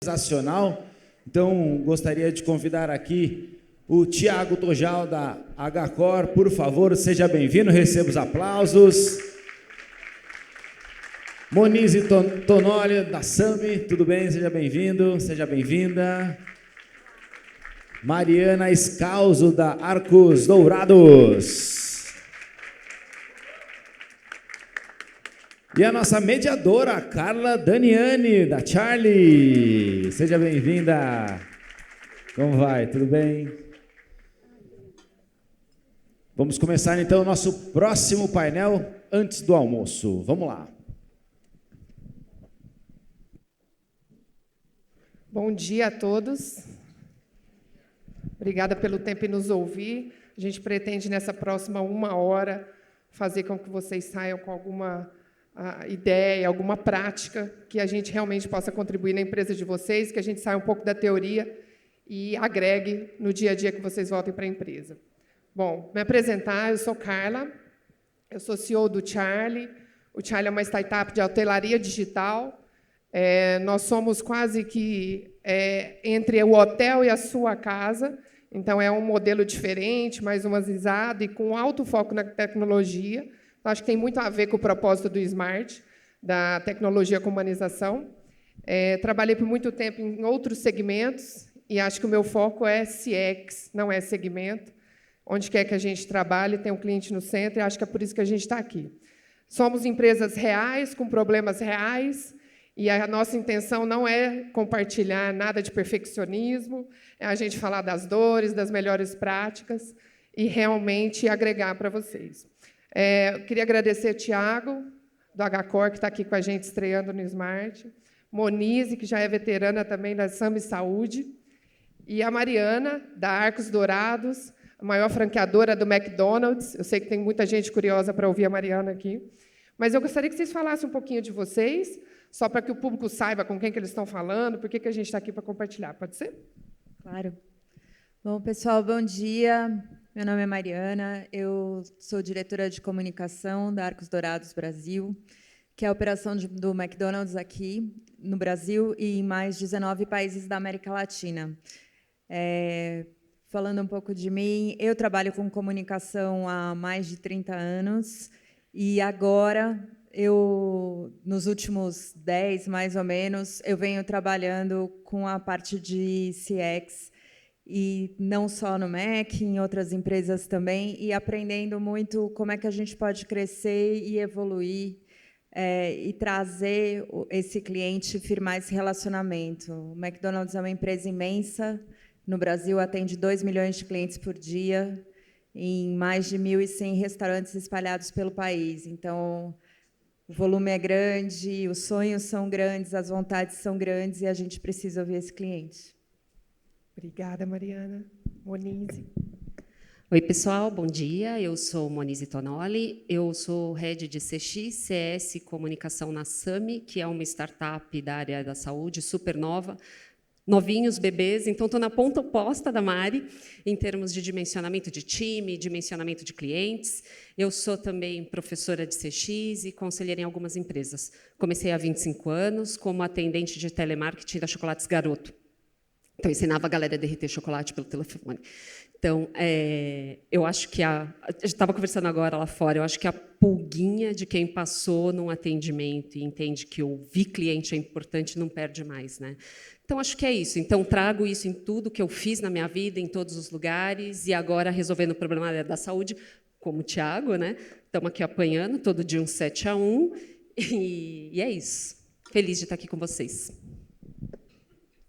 Sensacional. Então, gostaria de convidar aqui o Tiago Tojal, da HCor. Por favor, seja bem-vindo, receba os aplausos. Monize Tonoli, da SAMI, tudo bem? Seja bem-vindo, seja bem-vinda. Mariana Escalzo, da Arcos Dourados. E a nossa mediadora, Carla Daniani, da Charlie. Seja bem-vinda. Como vai? Tudo bem? Vamos começar, então, o nosso próximo painel antes do almoço. Vamos lá. Bom dia a todos. Obrigada pelo tempo em nos ouvir. A gente pretende, nessa próxima 1 hora, fazer com que vocês saiam com alguma ideia, alguma prática, que a gente realmente possa contribuir na empresa de vocês, que a gente saia um pouco da teoria e agregue no dia a dia que vocês voltem para a empresa. Bom, me apresentar, eu sou Carla, eu sou CEO do Charlie. O Charlie é uma startup de hotelaria digital. Nós somos quase que entre o hotel e a sua casa, então é um modelo diferente, mais humanizado e com alto foco na tecnologia. Acho que tem muito a ver com o propósito do Smart, da tecnologia com humanização. Trabalhei por muito tempo em outros segmentos e acho que o meu foco é CX, não é segmento. Onde quer que a gente trabalhe, tem um cliente no centro e acho que é por isso que a gente está aqui. Somos empresas reais, com problemas reais, e a nossa intenção não é compartilhar nada de perfeccionismo, é a gente falar das dores, das melhores práticas e realmente agregar para vocês. Queria agradecer o Tiago, do HCor, que está aqui com a gente estreando no Smart, Monize, que já é veterana também da SAMI Saúde, e a Mariana, da Arcos Dourados, a maior franqueadora do McDonald's. Eu sei que tem muita gente curiosa para ouvir a Mariana aqui, mas eu gostaria que vocês falassem um pouquinho de vocês, só para que o público saiba com quem que eles estão falando, por que a gente está aqui para compartilhar. Pode ser? Claro. Bom, pessoal, bom dia. Meu nome é Mariana, eu sou diretora de comunicação da Arcos Dourados Brasil, que é a operação do McDonald's aqui no Brasil e em mais 19 países da América Latina. Falando um pouco de mim, eu trabalho com comunicação há mais de 30 anos e agora, nos últimos 10, mais ou menos, eu venho trabalhando com a parte de CX, e não só no MEC, em outras empresas também, e aprendendo muito como é que a gente pode crescer e evoluir e trazer esse cliente, firmar esse relacionamento. O McDonald's é uma empresa imensa, no Brasil atende 2 milhões de clientes por dia, em mais de 1.100 restaurantes espalhados pelo país. Então, o volume é grande, os sonhos são grandes, as vontades são grandes, e a gente precisa ouvir esse cliente. Obrigada, Mariana. Monize. Oi, pessoal, bom dia. Eu sou Monize Tonoli, eu sou Head de CX, CS Comunicação na SAMI, que é uma startup da área da saúde, super nova, novinhos, bebês, então estou na ponta oposta da Mari, em termos de dimensionamento de time, dimensionamento de clientes. Eu sou também professora de CX e conselheira em algumas empresas. Comecei há 25 anos como atendente de telemarketing da Chocolates Garoto. Então, ensinava a galera a derreter chocolate pelo telefone. Então, eu acho que a gente estava conversando agora lá fora, eu acho que a pulguinha de quem passou num atendimento e entende que ouvir cliente é importante não perde mais, né? Então, acho que é isso. Então, trago isso em tudo que eu fiz na minha vida, em todos os lugares, e agora resolvendo o problema da saúde, como o Tiago, né? Estamos aqui apanhando, todo dia um 7-1, e é isso. Feliz de estar aqui com vocês.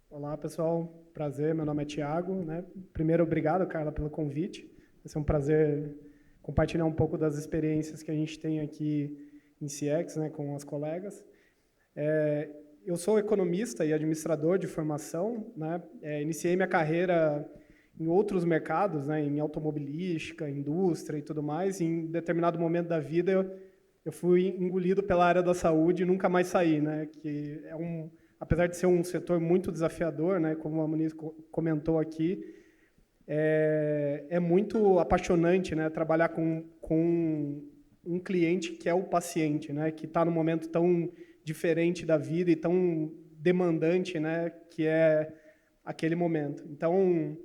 Olá, pessoal. Prazer, meu nome é Tiago. Primeiro, obrigado, Carla, pelo convite. Vai ser um prazer compartilhar um pouco das experiências que a gente tem aqui em CX, com as colegas. Eu sou economista e administrador de formação. Iniciei minha carreira em outros mercados, em automobilística, indústria e tudo mais. E em determinado momento da vida, eu fui engolido pela área da saúde e nunca mais saí, que apesar de ser um setor muito desafiador, como a Moniz comentou aqui, é muito apaixonante, trabalhar com um cliente que é o paciente, que está num momento tão diferente da vida e tão demandante, né, que é aquele momento. Então,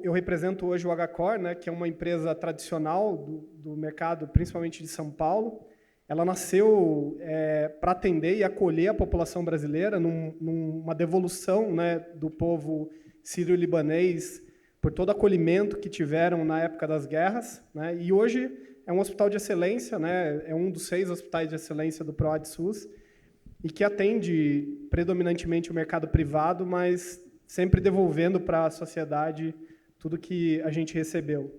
eu represento hoje o HCOR, né, que é uma empresa tradicional do mercado, principalmente de São Paulo. Ela nasceu para atender e acolher a população brasileira numa devolução, né, do povo sírio-libanês por todo o acolhimento que tiveram na época das guerras, né, e hoje é um hospital de excelência, né, é um dos 6 hospitais de excelência do PROAD-SUS, e que atende predominantemente o mercado privado, mas sempre devolvendo para a sociedade tudo que a gente recebeu.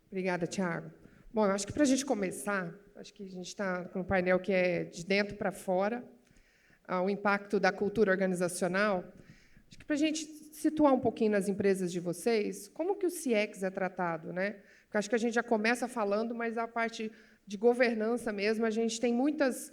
Obrigada, Tiago. Bom, eu acho que para a gente começar, acho que a gente está com um painel que é de dentro para fora, o impacto da cultura organizacional. Acho que para a gente situar um pouquinho nas empresas de vocês, como que o CX é tratado, né? Porque acho que a gente já começa falando, mas a parte de governança mesmo, a gente tem muitas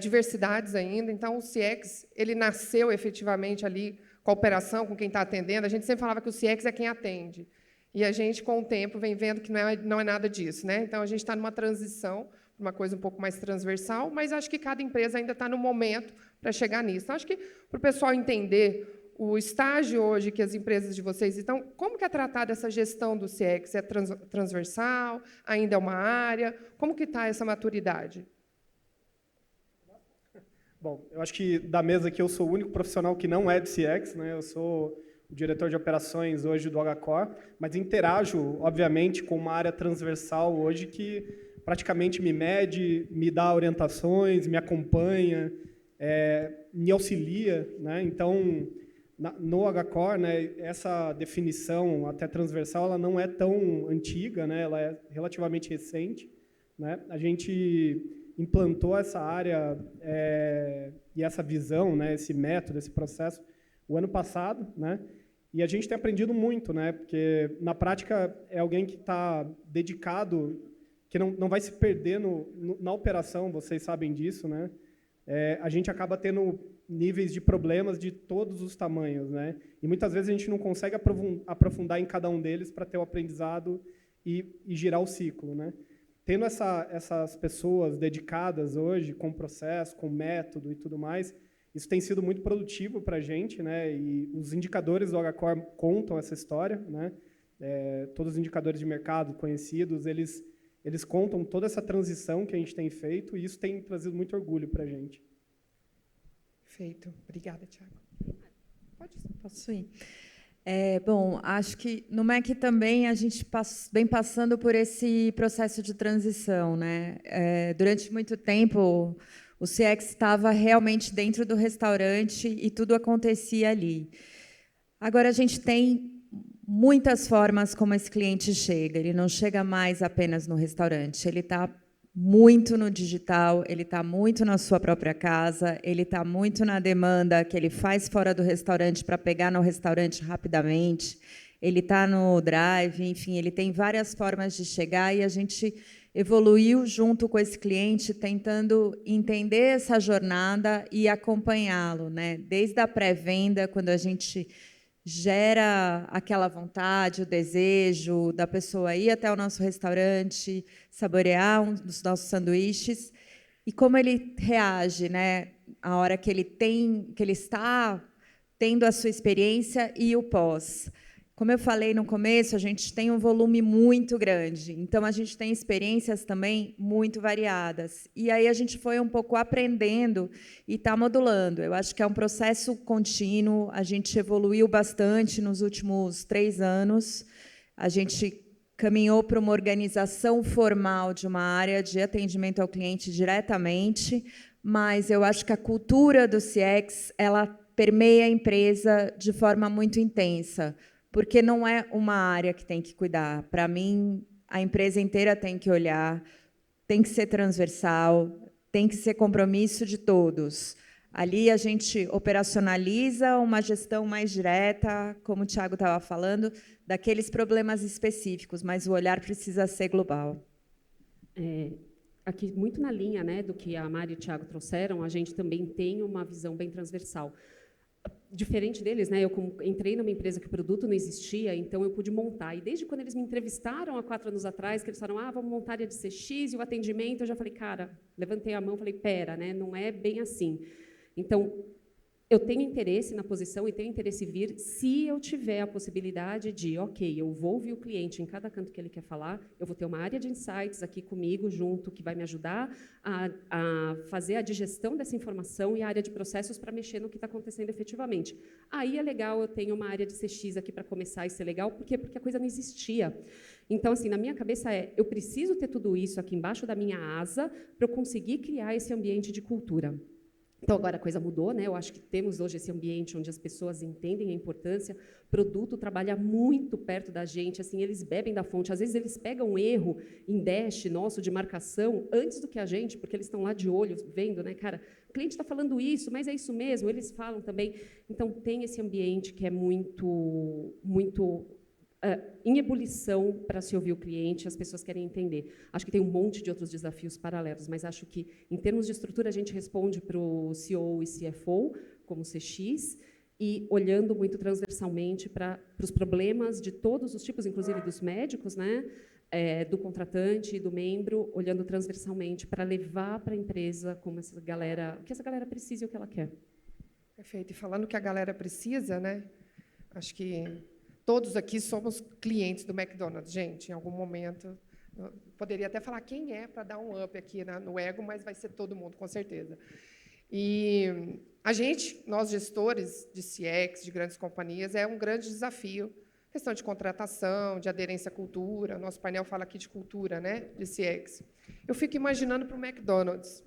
diversidades ainda. Então, o CX ele nasceu efetivamente ali com a operação, com quem está atendendo. A gente sempre falava que o CX é quem atende. E a gente, com o tempo, vem vendo que não é nada disso, né? Então, a gente está numa transição, uma coisa um pouco mais transversal, mas acho que cada empresa ainda está no momento para chegar nisso. Então, acho que, para o pessoal entender o estágio hoje que as empresas de vocês estão, como que é tratada essa gestão do CX? É transversal? Ainda é uma área? Como que está essa maturidade? Bom, eu acho que da mesa aqui eu sou o único profissional que não é de CX, né? Eu sou o diretor de operações hoje do HCOR, mas interajo, obviamente, com uma área transversal hoje que praticamente me mede, me dá orientações, me acompanha, me auxilia, né? Então, no HCOR, né, essa definição até transversal, ela não é tão antiga, né? Ela é relativamente recente, né? A gente implantou essa área e essa visão, né, esse método, esse processo, o ano passado, né? E a gente tem aprendido muito, né? Porque na prática é alguém que está dedicado, que não vai se perder na operação, vocês sabem disso, né? A gente acaba tendo níveis de problemas de todos os tamanhos, né? E muitas vezes a gente não consegue aprofundar em cada um deles para ter o aprendizado e girar o ciclo, né? Tendo essas pessoas dedicadas hoje com processo, com método e tudo mais, isso tem sido muito produtivo para a gente, né? E os indicadores do HCOR contam essa história, né? Todos os indicadores de mercado conhecidos, eles contam toda essa transição que a gente tem feito, e isso tem trazido muito orgulho para a gente. Perfeito. Obrigada, Tiago. Posso ir? Bom, acho que no MEC também a gente vem passando por esse processo de transição, né? Durante muito tempo, o CX estava realmente dentro do restaurante e tudo acontecia ali. Agora, a gente tem muitas formas como esse cliente chega. Ele não chega mais apenas no restaurante, ele está muito no digital, ele está muito na sua própria casa, ele está muito na demanda que ele faz fora do restaurante para pegar no restaurante rapidamente, ele está no drive, enfim, ele tem várias formas de chegar, e a gente evoluiu junto com esse cliente, tentando entender essa jornada e acompanhá-lo, né? Desde a pré-venda, quando a gente gera aquela vontade, o desejo da pessoa ir até o nosso restaurante, saborear um dos nossos sanduíches, e como ele reage, né, a hora que ele está tendo a sua experiência e o pós. Como eu falei no começo, a gente tem um volume muito grande, então a gente tem experiências também muito variadas. E aí a gente foi um pouco aprendendo e está modulando. Eu acho que é um processo contínuo, a gente evoluiu bastante nos últimos 3 anos, a gente caminhou para uma organização formal de uma área de atendimento ao cliente diretamente, mas eu acho que a cultura do CX ela permeia a empresa de forma muito intensa, porque não é uma área que tem que cuidar. Para mim, a empresa inteira tem que olhar, tem que ser transversal, tem que ser compromisso de todos. Ali a gente operacionaliza uma gestão mais direta, como o Tiago estava falando, daqueles problemas específicos, mas o olhar precisa ser global. Aqui, muito na linha, né, do que a Mari e o Tiago trouxeram, a gente também tem uma visão bem transversal. Diferente deles, né? Eu entrei numa empresa que o produto não existia, então eu pude montar. E desde quando eles me entrevistaram há 4 anos atrás, que eles falaram, vamos montar área de CX e o atendimento, eu já falei, cara, levantei a mão, falei, pera, né? Não é bem assim. Então, eu tenho interesse na posição e tenho interesse em vir se eu tiver a possibilidade de, ok, eu vou ouvir o cliente em cada canto que ele quer falar, eu vou ter uma área de insights aqui comigo, junto, que vai me ajudar a fazer a digestão dessa informação e a área de processos para mexer no que está acontecendo efetivamente. Aí é legal, eu tenho uma área de CX aqui para começar a ser legal, por quê? Porque a coisa não existia. Então, assim, na minha cabeça eu preciso ter tudo isso aqui embaixo da minha asa para eu conseguir criar esse ambiente de cultura. Então, agora a coisa mudou, né? Eu acho que temos hoje esse ambiente onde as pessoas entendem a importância, o produto trabalha muito perto da gente, assim, eles bebem da fonte, às vezes eles pegam um erro em dash nosso de marcação antes do que a gente, porque eles estão lá de olho, vendo, né, cara, o cliente está falando isso, mas é isso mesmo, eles falam também. Então, tem esse ambiente que é muito em ebulição para se ouvir o cliente, as pessoas querem entender. Acho que tem um monte de outros desafios paralelos, mas acho que, em termos de estrutura, a gente responde para o CEO e CFO, como CX, e olhando muito transversalmente para os problemas de todos os tipos, inclusive dos médicos, né, do contratante e do membro, olhando transversalmente para levar para a empresa como essa galera, o que essa galera precisa e o que ela quer. Perfeito. E falando que a galera precisa, né, acho que todos aqui somos clientes do McDonald's, gente, em algum momento. Eu poderia até falar quem é, para dar um up aqui no ego, mas vai ser todo mundo, com certeza. E a gente, nós gestores de CX, de grandes companhias, é um grande desafio. Questão de contratação, de aderência à cultura. Nosso painel fala aqui de cultura, né, de CX. Eu fico imaginando para o McDonald's,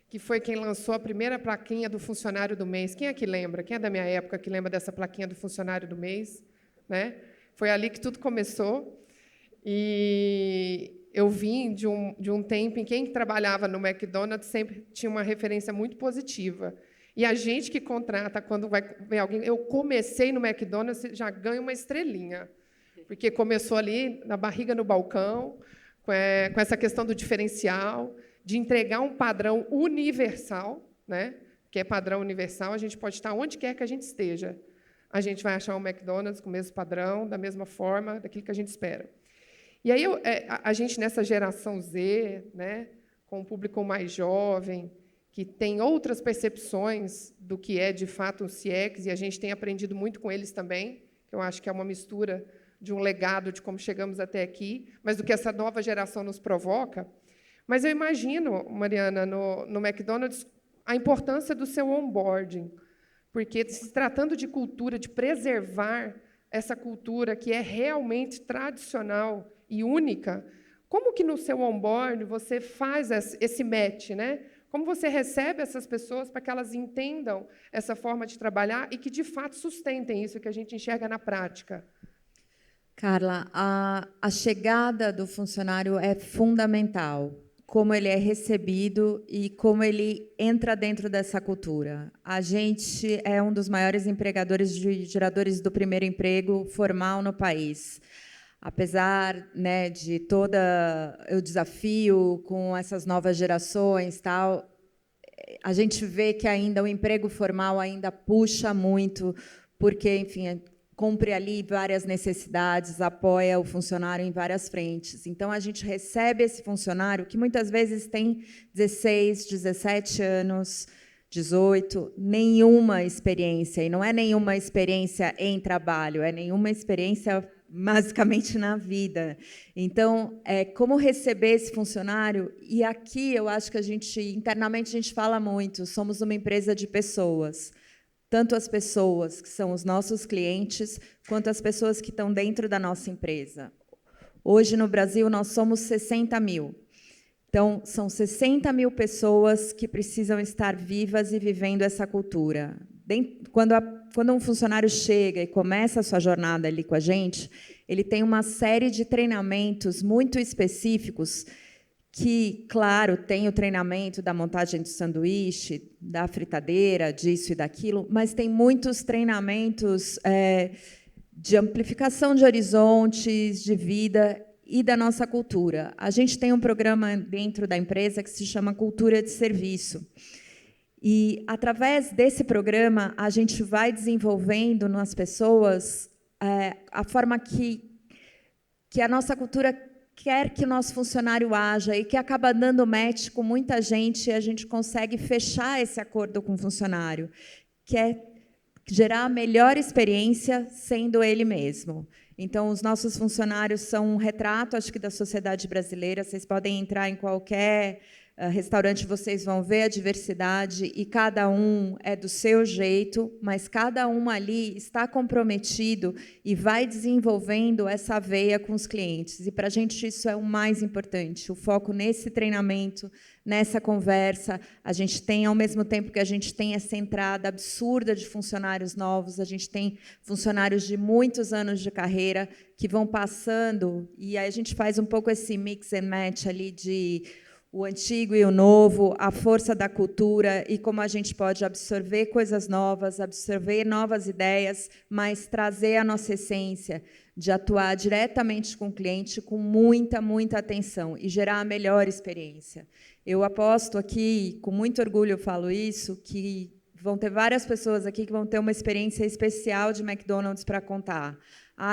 que foi quem lançou a primeira plaquinha do funcionário do mês. Quem é que lembra? Quem é da minha época que lembra dessa plaquinha do funcionário do mês? Né? Foi ali que tudo começou. E eu vim de um tempo em que quem trabalhava no McDonald's sempre tinha uma referência muito positiva. E a gente que contrata, quando vem alguém... Eu comecei no McDonald's, já ganho uma estrelinha, porque começou ali, na barriga no balcão, com essa questão do diferencial, de entregar um padrão universal, né? Que é padrão universal, a gente pode estar onde quer que a gente esteja. A gente vai achar um McDonald's com o mesmo padrão, da mesma forma, daquilo que a gente espera. E aí, a gente, nessa geração Z, né, com um público mais jovem, que tem outras percepções do que é, de fato, o CX, e a gente tem aprendido muito com eles também, que eu acho que é uma mistura de um legado de como chegamos até aqui, mas do que essa nova geração nos provoca. Mas eu imagino, Mariana, no McDonald's, a importância do seu onboarding, porque, se tratando de cultura, de preservar essa cultura que é realmente tradicional e única, como que, no seu onboard, você faz esse match, né? Como você recebe essas pessoas para que elas entendam essa forma de trabalhar e que, de fato, sustentem isso que a gente enxerga na prática? Carla, a chegada do funcionário é fundamental. Como ele é recebido e como ele entra dentro dessa cultura. A gente é um dos maiores empregadores de geradores do primeiro emprego formal no país. Apesar, né, de todo o desafio com essas novas gerações, tal, a gente vê que ainda o emprego formal ainda puxa muito, porque, enfim, cumpre ali várias necessidades, apoia o funcionário em várias frentes. Então, a gente recebe esse funcionário, que muitas vezes tem 16, 17 anos, 18, nenhuma experiência. E não é nenhuma experiência em trabalho, é nenhuma experiência, basicamente, na vida. Então, como receber esse funcionário? E aqui, eu acho que internamente, a gente fala muito, somos uma empresa de pessoas. Tanto as pessoas que são os nossos clientes, quanto as pessoas que estão dentro da nossa empresa. Hoje, no Brasil, nós somos 60 mil. Então, são 60 mil pessoas que precisam estar vivas e vivendo essa cultura. Quando um funcionário chega e começa a sua jornada ali com a gente, ele tem uma série de treinamentos muito específicos que, claro, tem o treinamento da montagem do sanduíche, da fritadeira, disso e daquilo, mas tem muitos treinamentos de amplificação de horizontes, de vida e da nossa cultura. A gente tem um programa dentro da empresa que se chama Cultura de Serviço. E, através desse programa, a gente vai desenvolvendo nas pessoas a forma que a nossa cultura quer que o nosso funcionário haja e que acaba dando match com muita gente, e a gente consegue fechar esse acordo com o funcionário, que é gerar a melhor experiência sendo ele mesmo. Então, os nossos funcionários são um retrato, acho que, da sociedade brasileira. Vocês podem entrar em qualquer restaurante, vocês vão ver a diversidade, e cada um é do seu jeito, mas cada um ali está comprometido e vai desenvolvendo essa veia com os clientes. E, para a gente, isso é o mais importante, o foco nesse treinamento, nessa conversa. A gente tem, ao mesmo tempo que a gente tem essa entrada absurda de funcionários novos, a gente tem funcionários de muitos anos de carreira que vão passando, e aí a gente faz um pouco esse mix and match ali de o antigo e o novo, a força da cultura e como a gente pode absorver coisas novas, absorver novas ideias, mas trazer a nossa essência de atuar diretamente com o cliente com muita, muita atenção e gerar a melhor experiência. Eu aposto aqui, com muito orgulho eu falo isso, que vão ter várias pessoas aqui que vão ter uma experiência especial de McDonald's para contar.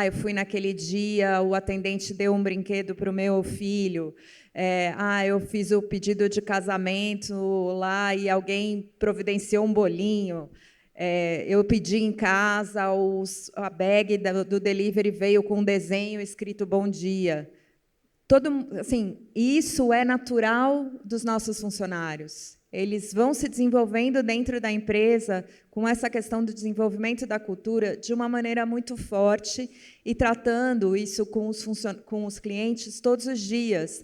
Eu fui naquele dia, o atendente deu um brinquedo para o meu filho. Eu fiz o pedido de casamento lá e alguém providenciou um bolinho. Eu pedi em casa, a bag do delivery veio com um desenho escrito bom dia. Isso é natural dos nossos funcionários. Eles vão se desenvolvendo dentro da empresa com essa questão do desenvolvimento da cultura de uma maneira muito forte e tratando isso com os clientes todos os dias.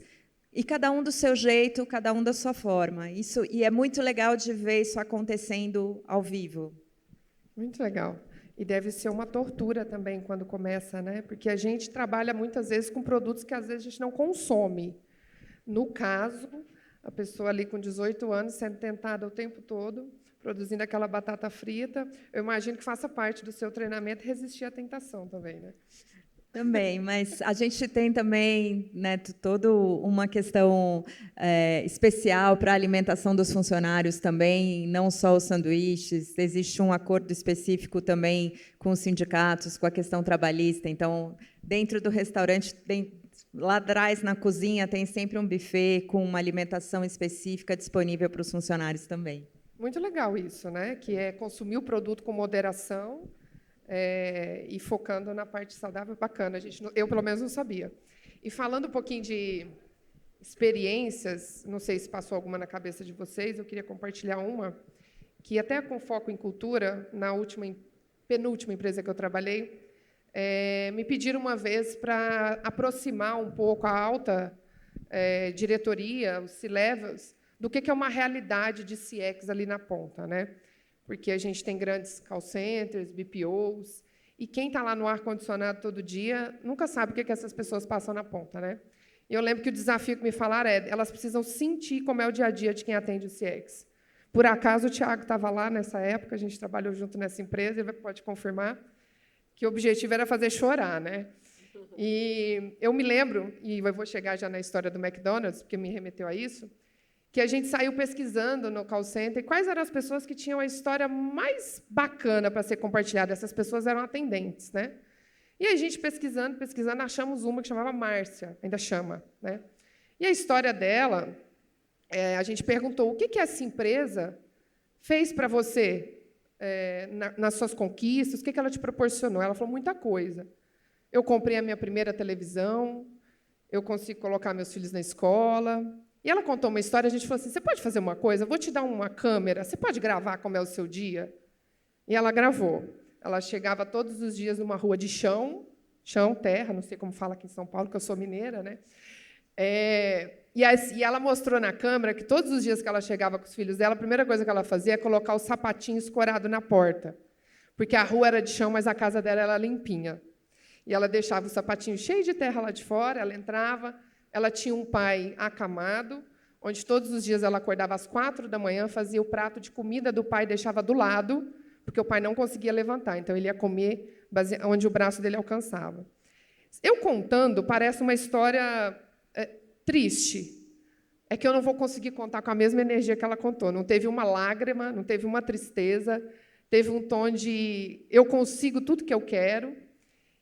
E cada um do seu jeito, cada um da sua forma. E é muito legal de ver isso acontecendo ao vivo. Muito legal. E deve ser uma tortura também quando começa, né? Porque a gente trabalha muitas vezes com produtos que às vezes a gente não consome. No caso, a pessoa ali com 18 anos sendo tentada o tempo todo, produzindo aquela batata frita, eu imagino que faça parte do seu treinamento resistir à tentação também, né? Também, mas a gente tem também, né, toda uma questão especial para a alimentação dos funcionários também, não só os sanduíches, existe um acordo específico também com os sindicatos, com a questão trabalhista. Então, dentro do restaurante, lá atrás, na cozinha, tem sempre um buffet com uma alimentação específica disponível para os funcionários também. Muito legal isso, né? Que é consumir o produto com moderação, e focando na parte saudável, bacana. Eu, pelo menos, não sabia. E falando um pouquinho de experiências, não sei se passou alguma na cabeça de vocês, eu queria compartilhar uma, que até com foco em cultura, na penúltima empresa que eu trabalhei, me pediram uma vez para aproximar um pouco a alta diretoria, os C-levels, do que é uma realidade de CX ali na ponta, né? Porque a gente tem grandes call centers, BPOs, e quem está lá no ar-condicionado todo dia nunca sabe o que essas pessoas passam na ponta, né? E eu lembro que o desafio que me falaram elas precisam sentir como é o dia-a-dia de quem atende o CX. Por acaso, o Tiago estava lá nessa época, a gente trabalhou junto nessa empresa, ele pode confirmar, que o objetivo era fazer chorar, né? E eu me lembro, e eu vou chegar já na história do McDonald's, porque me remeteu a isso, que a gente saiu pesquisando no call center quais eram as pessoas que tinham a história mais bacana para ser compartilhada. Essas pessoas eram atendentes, né? E a gente, pesquisando, achamos uma que chamava Márcia, ainda chama, né? E a história dela, a gente perguntou o que essa empresa fez para você nas suas conquistas, o que ela te proporcionou. Ela falou muita coisa. Eu comprei a minha primeira televisão, eu consigo colocar meus filhos na escola. E ela contou uma história, a gente falou assim, você pode fazer uma coisa? Eu vou te dar uma câmera, você pode gravar como é o seu dia? E ela gravou. Ela chegava todos os dias numa rua de chão, terra, não sei como fala aqui em São Paulo, que eu sou mineira, né? E ela mostrou na câmera que todos os dias que ela chegava com os filhos dela, a primeira coisa que ela fazia é colocar o sapatinho escorado na porta, porque a rua era de chão, mas a casa dela era limpinha. E ela deixava o sapatinho cheio de terra lá de fora, ela entrava. Ela tinha um pai acamado, onde todos os dias ela acordava às 4h, fazia o prato de comida do pai e deixava do lado, porque o pai não conseguia levantar, então ele ia comer onde o braço dele alcançava. Eu contando, parece uma história triste. É que eu não vou conseguir contar com a mesma energia que ela contou. Não teve uma lágrima, não teve uma tristeza, teve um tom de eu consigo tudo que eu quero.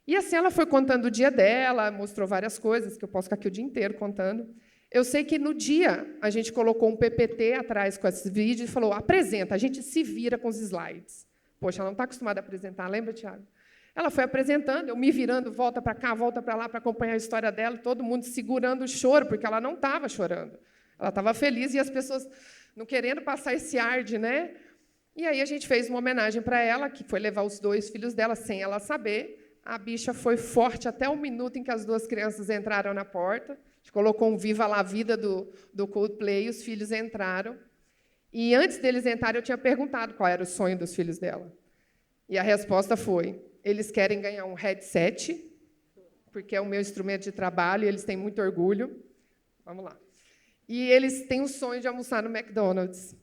E assim ela foi contando o dia dela, mostrou várias coisas, que eu posso ficar aqui o dia inteiro contando. Eu sei que no dia a gente colocou um PPT atrás com esses vídeos e falou, apresenta, a gente se vira com os slides. Poxa, ela não está acostumada a apresentar, lembra, Tiago? Ela foi apresentando, eu me virando, volta para cá, volta para lá, para acompanhar a história dela, todo mundo segurando o choro, porque ela não estava chorando. Ela estava feliz e as pessoas não querendo passar esse ar de, né? E aí a gente fez uma homenagem para ela, que foi levar os 2 filhos dela, sem ela saber. A bicha foi forte até o minuto em que as 2 crianças entraram na porta. A gente colocou um Viva la Vida do Coldplay, os filhos entraram. E, antes deles entrarem, eu tinha perguntado qual era o sonho dos filhos dela. E a resposta foi, eles querem ganhar um headset, porque é o meu instrumento de trabalho, e eles têm muito orgulho. Vamos lá. E eles têm o sonho de almoçar no McDonald's.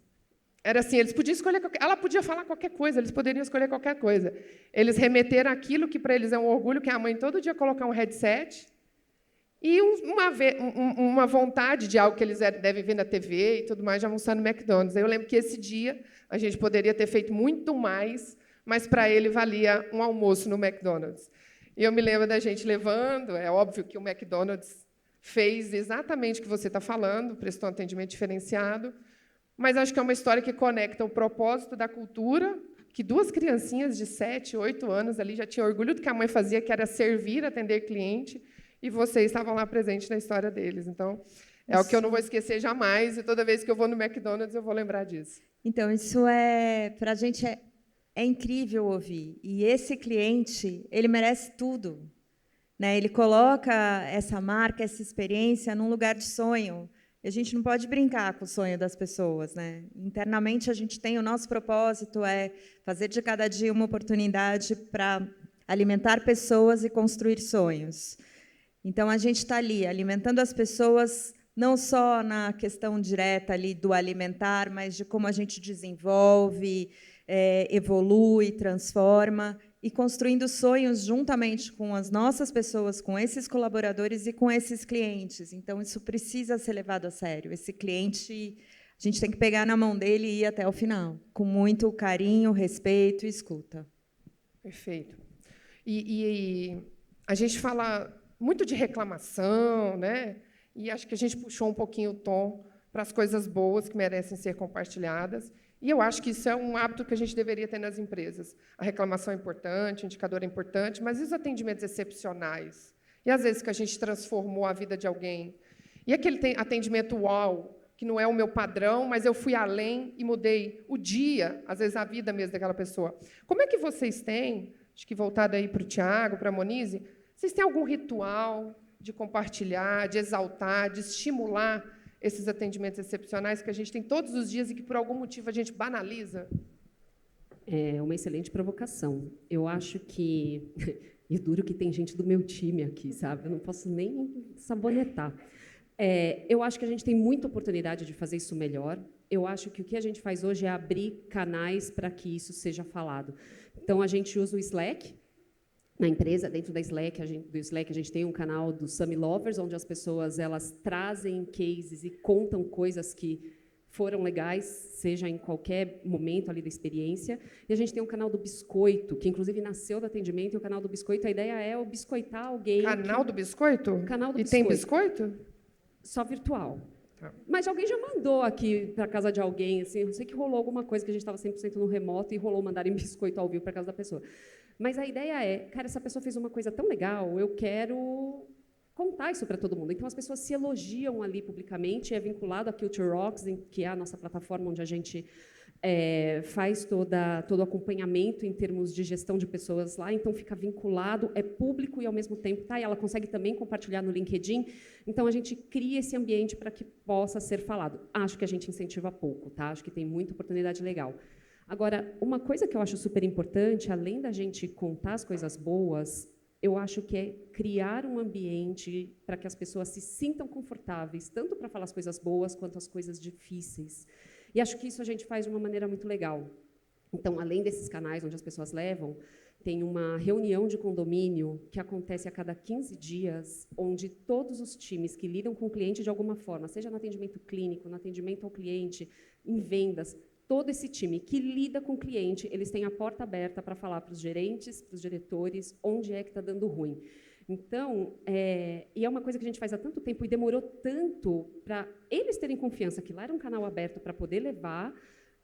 Era assim, eles podiam escolher... Ela podia falar qualquer coisa, eles poderiam escolher qualquer coisa. Eles remeteram aquilo que, para eles, é um orgulho, que é a mãe todo dia colocar um headset, e uma vontade de algo que eles devem ver na TV e tudo mais, de almoçar no McDonald's. Eu lembro que esse dia a gente poderia ter feito muito mais, mas para ele valia um almoço no McDonald's. E eu me lembro da gente levando, é óbvio que o McDonald's fez exatamente o que você está falando, prestou um atendimento diferenciado, mas acho que é uma história que conecta o propósito da cultura, que 2 criancinhas de 7, 8 anos ali já tinham orgulho do que a mãe fazia, que era servir, atender cliente, e vocês estavam lá presentes na história deles. Então, é o que eu não vou esquecer jamais, e toda vez que eu vou no McDonald's, eu vou lembrar disso. Então, isso para a gente é incrível ouvir. E esse cliente, ele merece tudo, né? Ele coloca essa marca, essa experiência num lugar de sonho. E a gente não pode brincar com o sonho das pessoas, né? Internamente, a gente tem o nosso propósito, é fazer de cada dia uma oportunidade para alimentar pessoas e construir sonhos. Então, a gente está ali, alimentando as pessoas, não só na questão direta ali do alimentar, mas de como a gente desenvolve, evolui, transforma, e construindo sonhos juntamente com as nossas pessoas, com esses colaboradores e com esses clientes. Então, isso precisa ser levado a sério. Esse cliente, a gente tem que pegar na mão dele e ir até o final, com muito carinho, respeito e escuta. Perfeito. E a gente fala muito de reclamação, né? E acho que a gente puxou um pouquinho o tom para as coisas boas que merecem ser compartilhadas. E eu acho que isso é um hábito que a gente deveria ter nas empresas. A reclamação é importante, o indicador é importante, mas e os atendimentos excepcionais? E, às vezes, que a gente transformou a vida de alguém? E aquele atendimento uau, que não é o meu padrão, mas eu fui além e mudei o dia, às vezes, a vida mesmo daquela pessoa. Como é que vocês têm, acho que voltado aí para o Tiago, para a Monize, vocês têm algum ritual de compartilhar, de exaltar, de estimular esses atendimentos excepcionais que a gente tem todos os dias e que, por algum motivo, a gente banaliza? É uma excelente provocação. Eu acho que... E duro que tem gente do meu time aqui, sabe? Eu não posso nem sabonetar. Eu acho que a gente tem muita oportunidade de fazer isso melhor. Eu acho que o que a gente faz hoje é abrir canais para que isso seja falado. Então, a gente usa o Slack. Na empresa, dentro da Slack, do Slack, a gente tem um canal do Sami Lovers, onde as pessoas elas trazem cases e contam coisas que foram legais, seja em qualquer momento ali da experiência. E a gente tem um canal do Biscoito, que inclusive nasceu do atendimento, e o canal do Biscoito, a ideia é o biscoitar alguém. Canal do Biscoito? Canal do Biscoito. E tem biscoito? Só virtual. Tá. Mas alguém já mandou aqui para a casa de alguém, assim, não sei que rolou alguma coisa, que a gente estava 100% no remoto e rolou mandarem biscoito ao vivo para a casa da pessoa. Mas a ideia é, cara, essa pessoa fez uma coisa tão legal, eu quero contar isso para todo mundo. Então, as pessoas se elogiam ali publicamente, é vinculado a Culture Rocks, que é a nossa plataforma onde a gente faz todo o acompanhamento em termos de gestão de pessoas lá, então fica vinculado, é público e, ao mesmo tempo, tá, e ela consegue também compartilhar no LinkedIn. Então, a gente cria esse ambiente para que possa ser falado. Acho que a gente incentiva pouco, tá? Acho que tem muita oportunidade legal. Agora, uma coisa que eu acho super importante, além da gente contar as coisas boas, eu acho que é criar um ambiente para que as pessoas se sintam confortáveis, tanto para falar as coisas boas quanto as coisas difíceis. E acho que isso a gente faz de uma maneira muito legal. Então, além desses canais onde as pessoas levam, tem uma reunião de condomínio que acontece a cada 15 dias, onde todos os times que lidam com o cliente de alguma forma, seja no atendimento clínico, no atendimento ao cliente, em vendas, todo esse time que lida com o cliente, eles têm a porta aberta para falar para os gerentes, para os diretores, onde é que está dando ruim. Então, e é uma coisa que a gente faz há tanto tempo e demorou tanto para eles terem confiança que lá era um canal aberto para poder levar,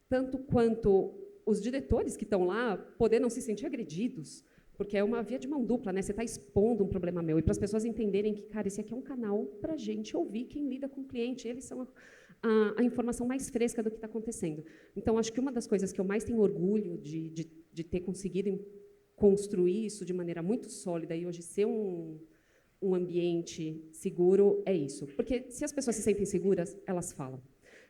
tanto quanto os diretores que estão lá poder não se sentir agredidos, porque é uma via de mão dupla, né? Você está expondo um problema meu, e para as pessoas entenderem que, cara, esse aqui é um canal para a gente ouvir quem lida com o cliente, eles são a informação mais fresca do que está acontecendo. Então, acho que uma das coisas que eu mais tenho orgulho de ter conseguido construir isso de maneira muito sólida e hoje ser um ambiente seguro é isso. Porque se as pessoas se sentem seguras, elas falam.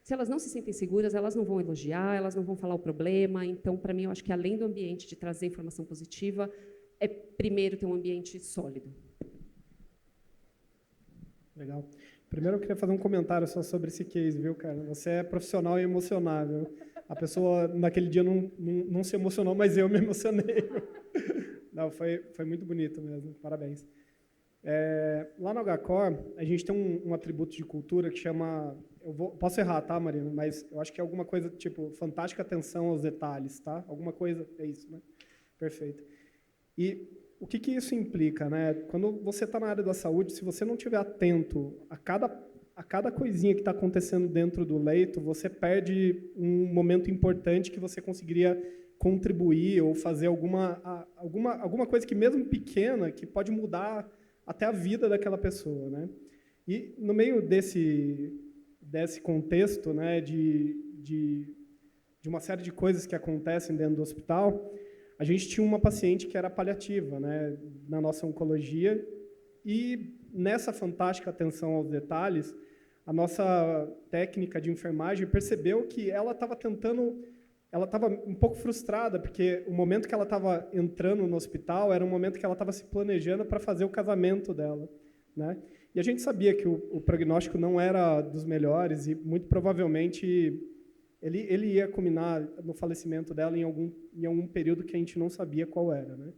Se elas não se sentem seguras, elas não vão elogiar, elas não vão falar o problema. Então, para mim, eu acho que, além do ambiente de trazer informação positiva, é primeiro ter um ambiente sólido. Legal. Primeiro, eu queria fazer um comentário só sobre esse case, viu, cara? Você é profissional e emocionável. A pessoa, naquele dia, não se emocionou, mas eu me emocionei. Não, foi muito bonito mesmo. Parabéns. Lá no HCOR, a gente tem um atributo de cultura que chama... posso errar, tá, Marina? Mas eu acho que é alguma coisa tipo fantástica atenção aos detalhes, tá? Alguma coisa, é isso, né? Perfeito. E o que isso implica, né? Quando você está na área da saúde, se você não estiver atento a cada coisinha que está acontecendo dentro do leito, você perde um momento importante que você conseguiria contribuir ou fazer alguma coisa que, mesmo pequena, que pode mudar até a vida daquela pessoa, né? E no meio desse contexto, né, de uma série de coisas que acontecem dentro do hospital, a gente tinha uma paciente que era paliativa, né, na nossa oncologia, e nessa fantástica atenção aos detalhes, a nossa técnica de enfermagem percebeu que ela estava um pouco frustrada, porque o momento que ela estava entrando no hospital era um momento que ela estava se planejando para fazer o casamento dela, né? E a gente sabia que o prognóstico não era dos melhores e, muito provavelmente, ele ia culminar no falecimento dela em algum período que a gente não sabia qual era, né?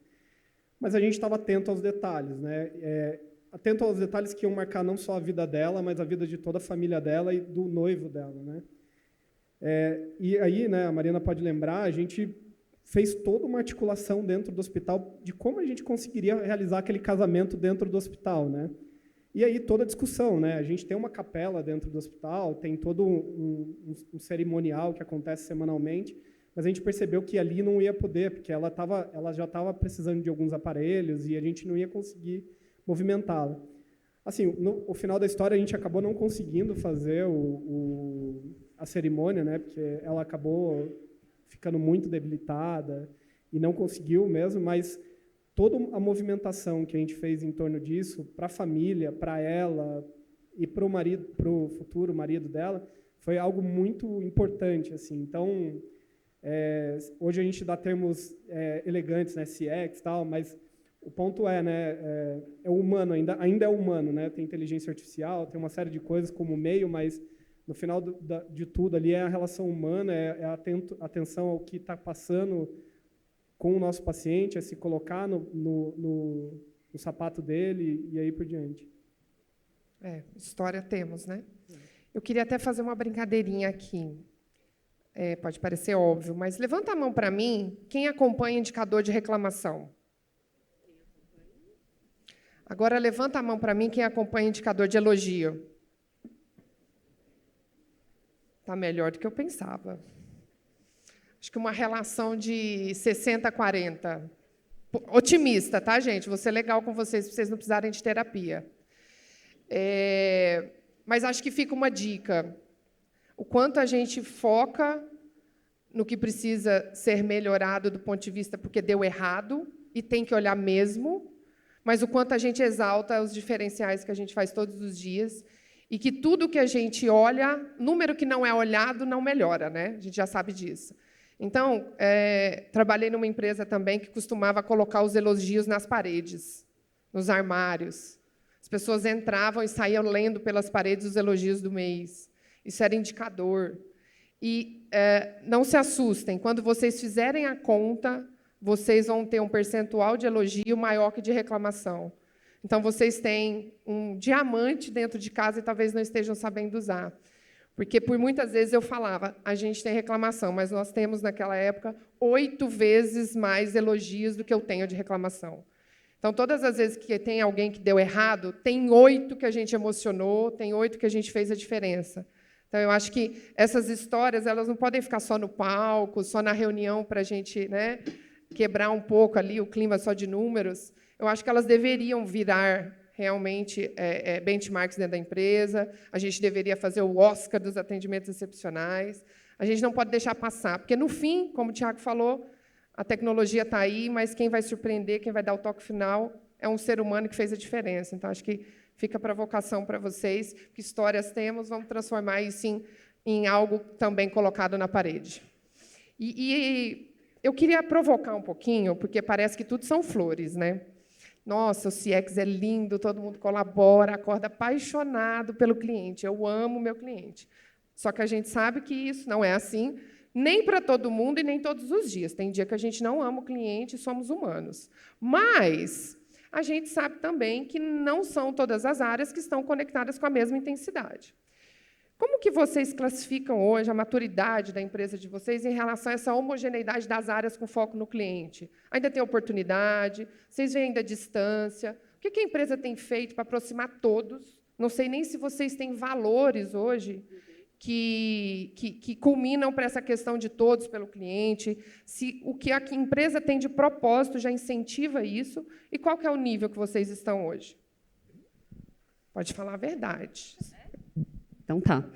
Mas a gente estava atento aos detalhes, né? Atento aos detalhes que iam marcar não só a vida dela, mas a vida de toda a família dela e do noivo dela, né? E aí, né, a Marina pode lembrar, a gente fez toda uma articulação dentro do hospital de como a gente conseguiria realizar aquele casamento dentro do hospital, né? E aí toda a discussão, né? A gente tem uma capela dentro do hospital, tem todo um cerimonial que acontece semanalmente, mas a gente percebeu que ali não ia poder, porque ela já estava precisando de alguns aparelhos e a gente não ia conseguir movimentá-la. Assim, no final da história, a gente acabou não conseguindo fazer a cerimônia, né? Porque ela acabou ficando muito debilitada e não conseguiu mesmo, mas toda a movimentação que a gente fez em torno disso, para a família, para ela e para o futuro marido dela, foi algo muito importante, assim. Então, hoje a gente dá termos elegantes, né, CX e tal, mas o ponto né, é o humano, ainda é humano, né? Tem inteligência artificial, tem uma série de coisas como meio, mas no final de tudo ali é a relação humana, é a atenção ao que está passando com o nosso paciente, é se colocar no sapato dele e aí por diante. História temos, né? Eu queria até fazer uma brincadeirinha aqui. Pode parecer óbvio, mas levanta a mão para mim quem acompanha indicador de reclamação. Agora, levanta a mão para mim quem acompanha indicador de elogio. Está melhor do que eu pensava. Acho que uma relação de 60 a 40. Otimista, tá, gente? Vou ser legal com vocês, para vocês não precisarem de terapia. Mas acho que fica uma dica. O quanto a gente foca no que precisa ser melhorado do ponto de vista porque deu errado, e tem que olhar mesmo, mas o quanto a gente exalta os diferenciais que a gente faz todos os dias, e que tudo que a gente olha, número que não é olhado, não melhora, né? A gente já sabe disso. Então, trabalhei numa empresa também que costumava colocar os elogios nas paredes, nos armários. As pessoas entravam e saíam lendo pelas paredes os elogios do mês. Isso era indicador. E não se assustem, quando vocês fizerem a conta, vocês vão ter um percentual de elogio maior que de reclamação. Então, vocês têm um diamante dentro de casa e talvez não estejam sabendo usar. Porque, por muitas vezes, eu falava, a gente tem reclamação, mas nós temos, naquela época, 8 vezes mais elogios do que eu tenho de reclamação. Então, todas as vezes que tem alguém que deu errado, tem 8 que a gente emocionou, tem 8 que a gente fez a diferença. Então, eu acho que essas histórias elas não podem ficar só no palco, só na reunião para a gente, né, quebrar um pouco ali o clima só de números. Eu acho que elas deveriam virar realmente benchmarks dentro da empresa. A gente deveria fazer o Oscar dos atendimentos excepcionais. A gente não pode deixar passar, porque, no fim, como o Tiago falou, a tecnologia está aí, mas quem vai surpreender, quem vai dar o toque final, é um ser humano que fez a diferença. Então, acho que fica a provocação para vocês, que histórias temos, vamos transformar isso em algo também colocado na parede. E eu queria provocar um pouquinho, porque parece que tudo são flores, né? Nossa, o CX é lindo, todo mundo colabora, acorda apaixonado pelo cliente. Eu amo o meu cliente. Só que a gente sabe que isso não é assim, nem para todo mundo e nem todos os dias. Tem dia que a gente não ama o cliente e somos humanos. Mas a gente sabe também que não são todas as áreas que estão conectadas com a mesma intensidade. Como que vocês classificam hoje a maturidade da empresa de vocês em relação a essa homogeneidade das áreas com foco no cliente? Ainda tem oportunidade? Vocês veem ainda distância? O que a empresa tem feito para aproximar todos? Não sei nem se vocês têm valores hoje que culminam para essa questão de todos pelo cliente, se o que a empresa tem de propósito já incentiva isso, e qual que é o nível que vocês estão hoje? Pode falar a verdade. Então, tá.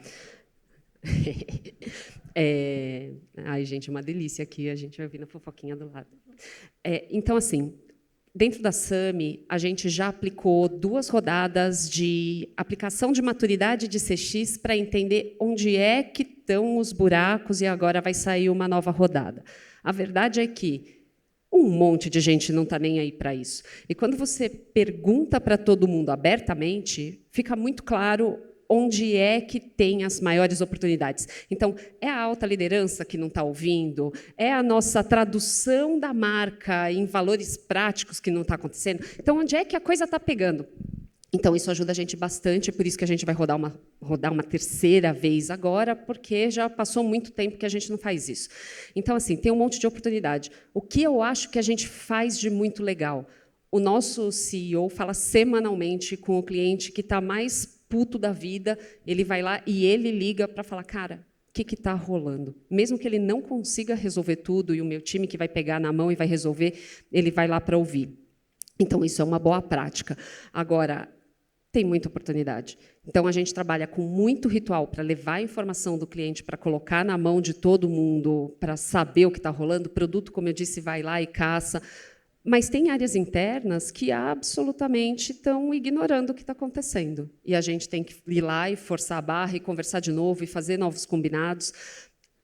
Ai, gente, é uma delícia aqui, a gente vai ouvir na fofoquinha do lado. Então, assim, dentro da SAMI, a gente já aplicou 2 rodadas de aplicação de maturidade de CX para entender onde é que estão os buracos, e agora vai sair uma nova rodada. A verdade é que um monte de gente não está nem aí para isso. E quando você pergunta para todo mundo abertamente, fica muito claro onde é que tem as maiores oportunidades. Então, é a alta liderança que não está ouvindo? É a nossa tradução da marca em valores práticos que não está acontecendo? Então, onde é que a coisa está pegando? Então, isso ajuda a gente bastante, por isso que a gente vai rodar uma terceira vez agora, porque já passou muito tempo que a gente não faz isso. Então, assim, tem um monte de oportunidade. O que eu acho que a gente faz de muito legal? O nosso CEO fala semanalmente com o cliente que está mais puto da vida, ele vai lá e ele liga para falar, cara, o que está rolando? Mesmo que ele não consiga resolver tudo, e o meu time que vai pegar na mão e vai resolver, ele vai lá para ouvir. Então, isso é uma boa prática. Agora, tem muita oportunidade. Então, a gente trabalha com muito ritual para levar a informação do cliente, para colocar na mão de todo mundo, para saber o que está rolando. O produto, como eu disse, vai lá e caça. Mas tem áreas internas que absolutamente estão ignorando o que está acontecendo. E a gente tem que ir lá e forçar a barra e conversar de novo e fazer novos combinados.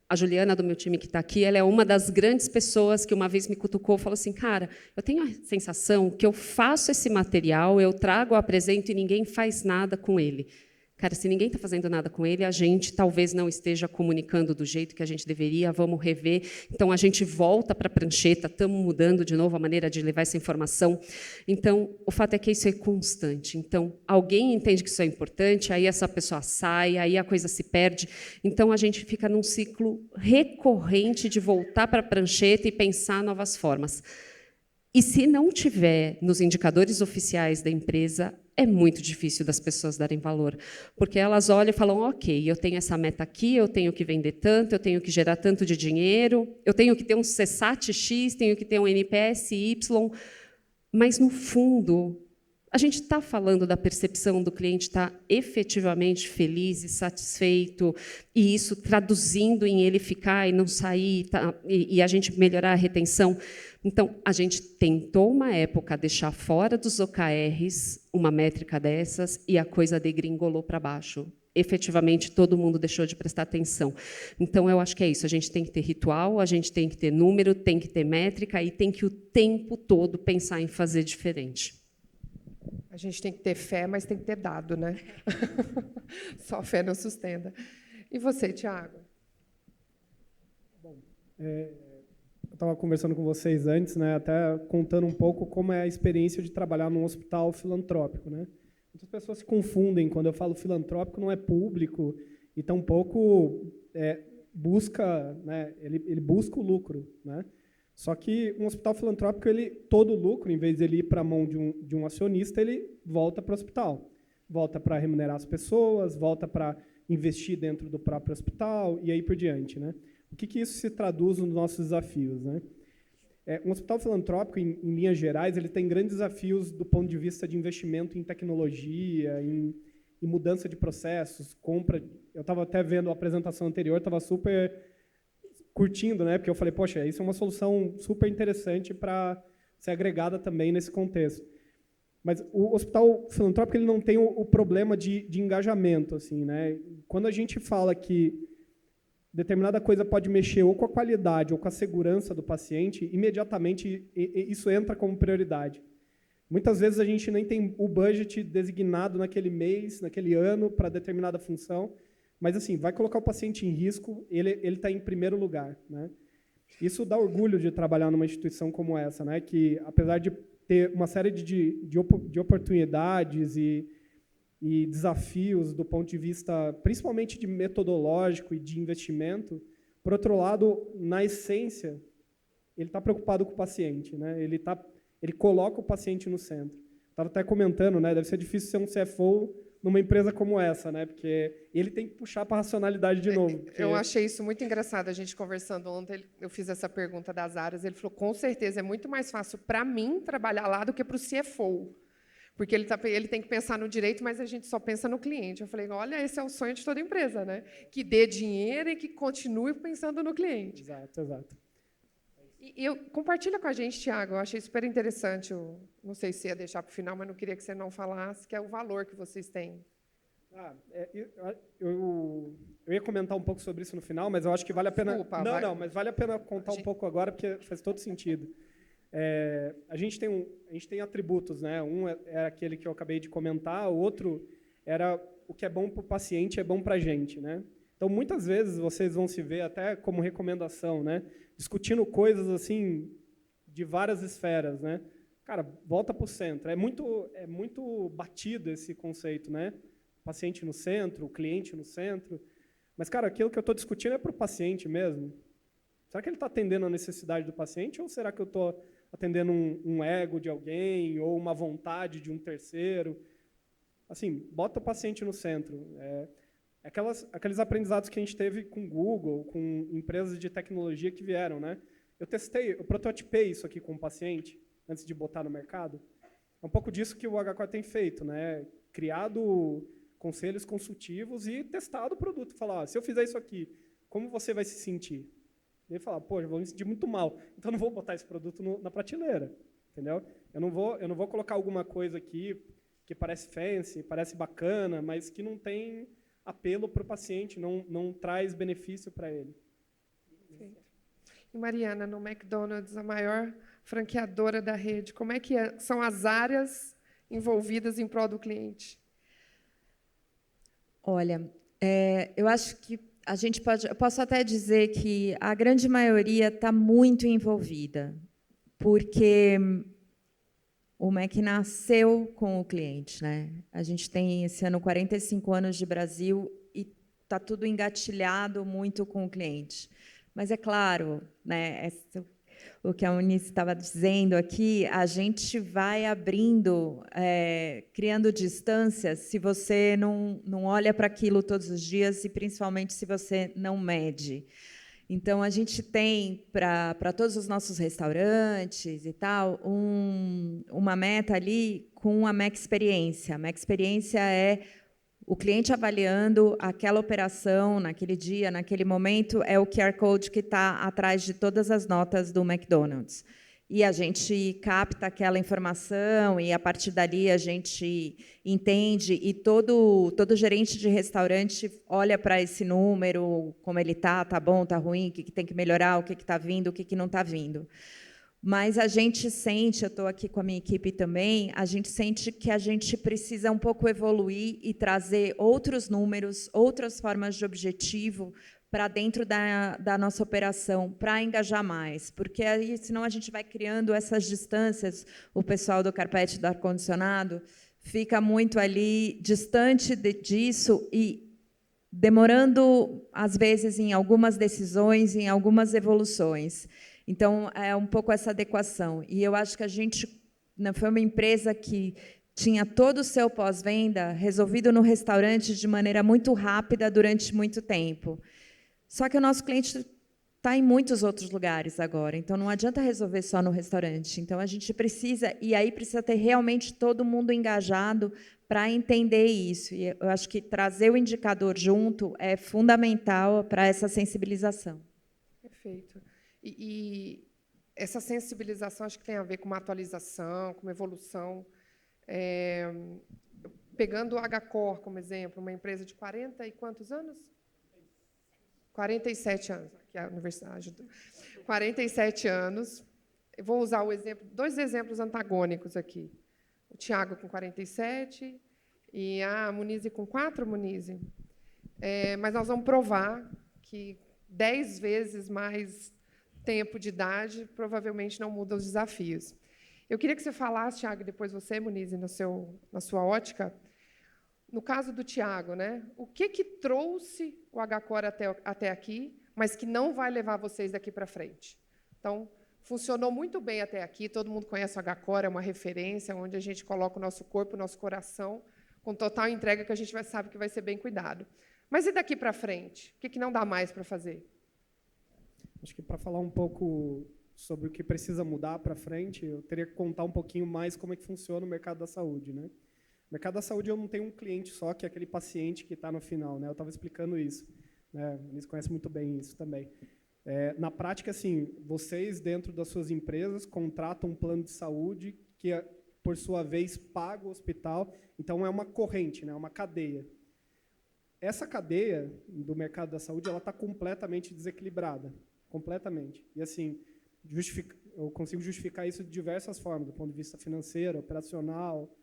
A Juliana, do meu time, que está aqui, ela é uma das grandes pessoas que uma vez me cutucou e falou assim, cara, eu tenho a sensação que eu faço esse material, eu trago, apresento e ninguém faz nada com ele. Cara, se ninguém está fazendo nada com ele, a gente talvez não esteja comunicando do jeito que a gente deveria, vamos rever. Então, a gente volta para a prancheta, estamos mudando de novo a maneira de levar essa informação. Então, o fato é que isso é constante. Então, alguém entende que isso é importante, aí essa pessoa sai, aí a coisa se perde. Então, a gente fica num ciclo recorrente de voltar para a prancheta e pensar novas formas. E se não tiver nos indicadores oficiais da empresa, é muito difícil das pessoas darem valor, porque elas olham e falam, ok, eu tenho essa meta aqui, eu tenho que vender tanto, eu tenho que gerar tanto de dinheiro, eu tenho que ter um CSAT X, tenho que ter um NPS Y, mas, no fundo, a gente está falando da percepção do cliente estar efetivamente feliz e satisfeito, e isso traduzindo em ele ficar e não sair, e a gente melhorar a retenção. Então, a gente tentou, uma época, deixar fora dos OKRs uma métrica dessas, e a coisa degringolou para baixo. Efetivamente, todo mundo deixou de prestar atenção. Então, eu acho que é isso. A gente tem que ter ritual, a gente tem que ter número, tem que ter métrica, e tem que, o tempo todo, pensar em fazer diferente. A gente tem que ter fé, mas tem que ter dado, né? Só fé não sustenta. E você, Tiago? Bom, eu estava conversando com vocês antes, né, até contando um pouco como é a experiência de trabalhar num hospital filantrópico, né? Muitas pessoas se confundem quando eu falo filantrópico, não é público e tampouco busca, né, ele busca o lucro, né? Só que um hospital filantrópico, todo o lucro, em vez de ele ir para a mão de um acionista, ele volta para o hospital, volta para remunerar as pessoas, volta para investir dentro do próprio hospital e aí por diante, né? O que isso se traduz nos nossos desafios, né? Um hospital filantrópico, em linhas gerais, ele tem grandes desafios do ponto de vista de investimento em tecnologia, em mudança de processos, compra. Eu estava até vendo a apresentação anterior, estava super curtindo, né? Porque eu falei, poxa, isso é uma solução super interessante para ser agregada também nesse contexto. Mas o hospital filantrópico ele não tem o problema de engajamento, assim, né? Quando a gente fala que determinada coisa pode mexer ou com a qualidade ou com a segurança do paciente, imediatamente isso entra como prioridade. Muitas vezes a gente nem tem o budget designado naquele mês, naquele ano, para determinada função, mas assim, vai colocar o paciente em risco, ele está em primeiro lugar, né? Isso dá orgulho de trabalhar numa instituição como essa, né? Que, apesar de ter uma série de oportunidades e desafios do ponto de vista, principalmente de metodológico e de investimento, por outro lado, na essência, ele está preocupado com o paciente, né? Ele coloca o paciente no centro. Estava até comentando, né? Deve ser difícil ser um CFO numa empresa como essa, né? Porque ele tem que puxar para a racionalidade de novo. Porque... Eu achei isso muito engraçado, a gente conversando ontem, eu fiz essa pergunta das áreas, ele falou, com certeza, é muito mais fácil para mim trabalhar lá do que para o CFO. Porque ele tem que pensar no direito, mas a gente só pensa no cliente. Eu falei, olha, esse é o sonho de toda empresa, né? Que dê dinheiro e que continue pensando no cliente. Exato, exato. Compartilha com a gente, Tiago, eu achei super interessante, não sei se ia deixar para o final, mas não queria que você não falasse, que é o valor que vocês têm. Eu ia comentar um pouco sobre isso no final, mas eu acho que vale a pena... Desculpa, mas vale a pena contar um pouco agora, porque faz todo sentido. A gente tem atributos, né? Um é aquele que eu acabei de comentar, o outro era o que é bom para o paciente é bom para a gente, né? Então, muitas vezes, vocês vão se ver até como recomendação, né? Discutindo coisas assim de várias esferas, né? Cara, volta para o centro. É muito batido esse conceito, né? O paciente no centro, o cliente no centro. Mas, cara, aquilo que eu estou discutindo é para o paciente mesmo. Será que ele está atendendo a necessidade do paciente ou será que eu estou atendendo um ego de alguém ou uma vontade de um terceiro? Assim, bota o paciente no centro. Aqueles aprendizados que a gente teve com Google, com empresas de tecnologia que vieram, né? Eu prototipei isso aqui com um paciente antes de botar no mercado. É um pouco disso que o H4 tem feito, né? Criado conselhos consultivos e testado o produto. Falar, se eu fizer isso aqui, como você vai se sentir? Ele fala, pô, eu vou me sentir muito mal, então eu não vou botar esse produto na prateleira, entendeu? Eu não vou colocar alguma coisa aqui que parece fancy, parece bacana, mas que não tem apelo para o paciente, não traz benefício para ele. E, Mariana, no McDonald's, a maior franqueadora da rede, como é que são as áreas envolvidas em prol do cliente? Olha, eu acho que eu posso até dizer que a grande maioria está muito envolvida, porque o MEC nasceu com o cliente, né? A gente tem esse ano 45 anos de Brasil e está tudo engatilhado muito com o cliente. Mas é claro, né? O que a Eunice estava dizendo aqui, a gente vai abrindo, criando distâncias se você não olha para aquilo todos os dias e, principalmente, se você não mede. Então, a gente tem, para todos os nossos restaurantes e tal, uma meta ali com a MEC Experiência. A MEC Experiência é o cliente avaliando aquela operação, naquele dia, naquele momento, é o QR Code que está atrás de todas as notas do McDonald's. E a gente capta aquela informação e, a partir dali, a gente entende e todo gerente de restaurante olha para esse número, como ele está bom, está ruim, o que tem que melhorar, o que está vindo, o que não está vindo. Mas a gente sente, eu estou aqui com a minha equipe também, a gente sente que a gente precisa um pouco evoluir e trazer outros números, outras formas de objetivo para dentro da nossa operação, para engajar mais, porque aí, senão a gente vai criando essas distâncias, o pessoal do carpete do ar-condicionado fica muito ali distante disso e demorando, às vezes, em algumas decisões, em algumas evoluções. Então, é um pouco essa adequação. E eu acho que a gente foi uma empresa que tinha todo o seu pós-venda resolvido no restaurante de maneira muito rápida durante muito tempo. Só que o nosso cliente está em muitos outros lugares agora, então não adianta resolver só no restaurante. Então, a gente precisa, e aí precisa ter realmente todo mundo engajado para entender isso. E eu acho que trazer o indicador junto é fundamental para essa sensibilização. Perfeito. E essa sensibilização acho que tem a ver com uma atualização, com uma evolução. Pegando o HCOR como exemplo, uma empresa de 40 e quantos anos? 47 anos, que a universidade ajudou. 47 anos. Eu vou usar dois exemplos antagônicos aqui. O Tiago com 47 e a Munize com 4, Munize. Mas nós vamos provar que 10 vezes mais tempo de idade provavelmente não muda os desafios. Eu queria que você falasse, Tiago, e depois você, Munize, na sua ótica, no caso do Tiago, né, o que trouxe o HCOR até aqui, mas que não vai levar vocês daqui para frente? Então, funcionou muito bem até aqui, todo mundo conhece o HCOR, é uma referência onde a gente coloca o nosso corpo, o nosso coração, com total entrega, que a gente sabe que vai ser bem cuidado. Mas e daqui para frente? O que não dá mais para fazer? Acho que, para falar um pouco sobre o que precisa mudar para frente, eu teria que contar um pouquinho mais como é que funciona o mercado da saúde, né? O mercado da saúde, eu não tenho um cliente só, que é aquele paciente que está no final, né? Eu estava explicando isso, né? Eles conhecem muito bem isso também. Na prática, assim, vocês, dentro das suas empresas, contratam um plano de saúde que, por sua vez, paga o hospital. Então, é uma corrente, né? Uma cadeia. Essa cadeia do mercado da saúde ela está completamente desequilibrada. Completamente. E, assim, eu consigo justificar isso de diversas formas, do ponto de vista financeiro, operacional.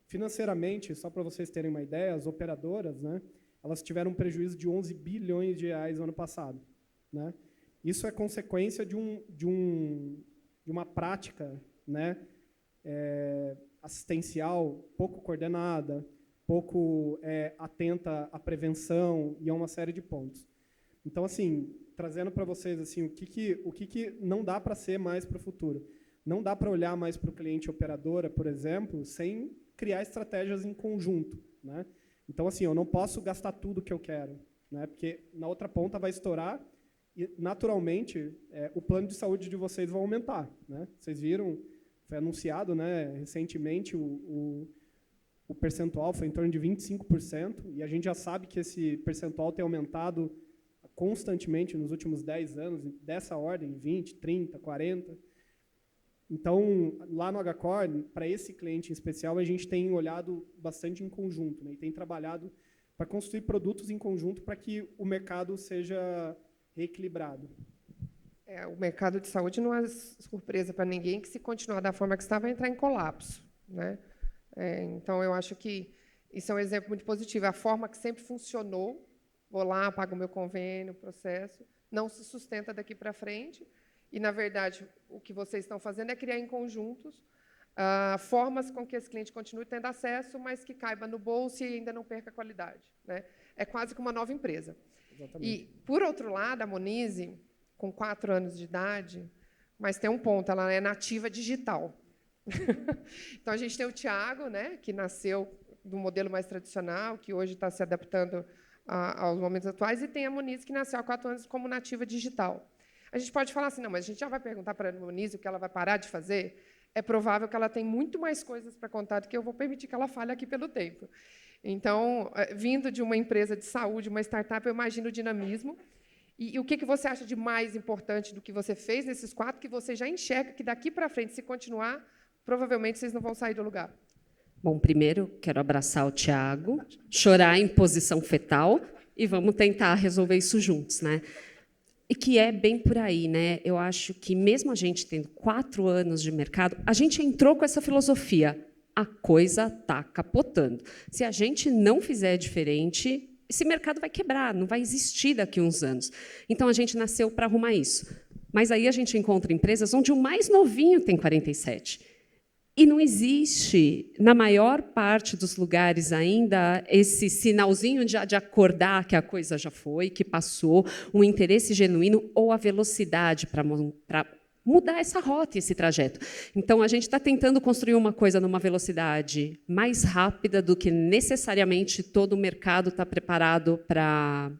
Financeiramente, só para vocês terem uma ideia, as operadoras, né, elas tiveram um prejuízo de 11 bilhões de reais no ano passado, né? Isso é consequência de uma prática, né, assistencial pouco coordenada, pouco atenta à prevenção e a uma série de pontos. Então, assim, trazendo para vocês assim, o que não dá para ser mais para o futuro. Não dá para olhar mais para o cliente operadora, por exemplo, sem criar estratégias em conjunto, né? Então, assim, eu não posso gastar tudo que eu quero, né? Porque na outra ponta vai estourar e, naturalmente, o plano de saúde de vocês vai aumentar, né? Vocês viram, foi anunciado, né, recentemente, o percentual foi em torno de 25%, e a gente já sabe que esse percentual tem aumentado constantemente nos últimos 10 anos, dessa ordem, 20, 30, 40%. Então, lá no HCOR, para esse cliente em especial, a gente tem olhado bastante em conjunto, né, e tem trabalhado para construir produtos em conjunto para que o mercado seja reequilibrado. O mercado de saúde não é surpresa para ninguém que, se continuar da forma que está, vai entrar em colapso, né? Então, eu acho que isso é um exemplo muito positivo. A forma que sempre funcionou, vou lá, pago o meu convênio, processo, não se sustenta daqui para frente. E, na verdade, o que vocês estão fazendo é criar em conjuntos formas com que esse cliente continue tendo acesso, mas que caiba no bolso e ainda não perca a qualidade, né? É quase que uma nova empresa. Exatamente. E, por outro lado, a Munize, com 4 anos de idade, mas tem um ponto, ela é nativa digital. Então, a gente tem o Tiago, né, que nasceu do modelo mais tradicional, que hoje está se adaptando aos momentos atuais, e tem a Munize, que nasceu há 4 anos como nativa digital. A gente pode falar assim, não, mas a gente já vai perguntar para a Munize o que ela vai parar de fazer? É provável que ela tenha muito mais coisas para contar do que eu vou permitir que ela fale aqui pelo tempo. Então, vindo de uma empresa de saúde, uma startup, eu imagino o dinamismo. E o que você acha de mais importante do que você fez nesses 4, que você já enxerga que daqui para frente, se continuar, provavelmente vocês não vão sair do lugar? Bom, primeiro, quero abraçar o Tiago, chorar em posição fetal e vamos tentar resolver isso juntos, né? E que é bem por aí, né? Eu acho que, mesmo a gente tendo 4 anos de mercado, a gente entrou com essa filosofia. A coisa está capotando. Se a gente não fizer diferente, esse mercado vai quebrar, não vai existir daqui a uns anos. Então, a gente nasceu para arrumar isso. Mas aí a gente encontra empresas onde o mais novinho tem 47. E não existe, na maior parte dos lugares ainda, esse sinalzinho de acordar que a coisa já foi, que passou, um interesse genuíno ou a velocidade para mudar essa rota, esse trajeto. Então, a gente está tentando construir uma coisa numa velocidade mais rápida do que necessariamente todo o mercado está preparado para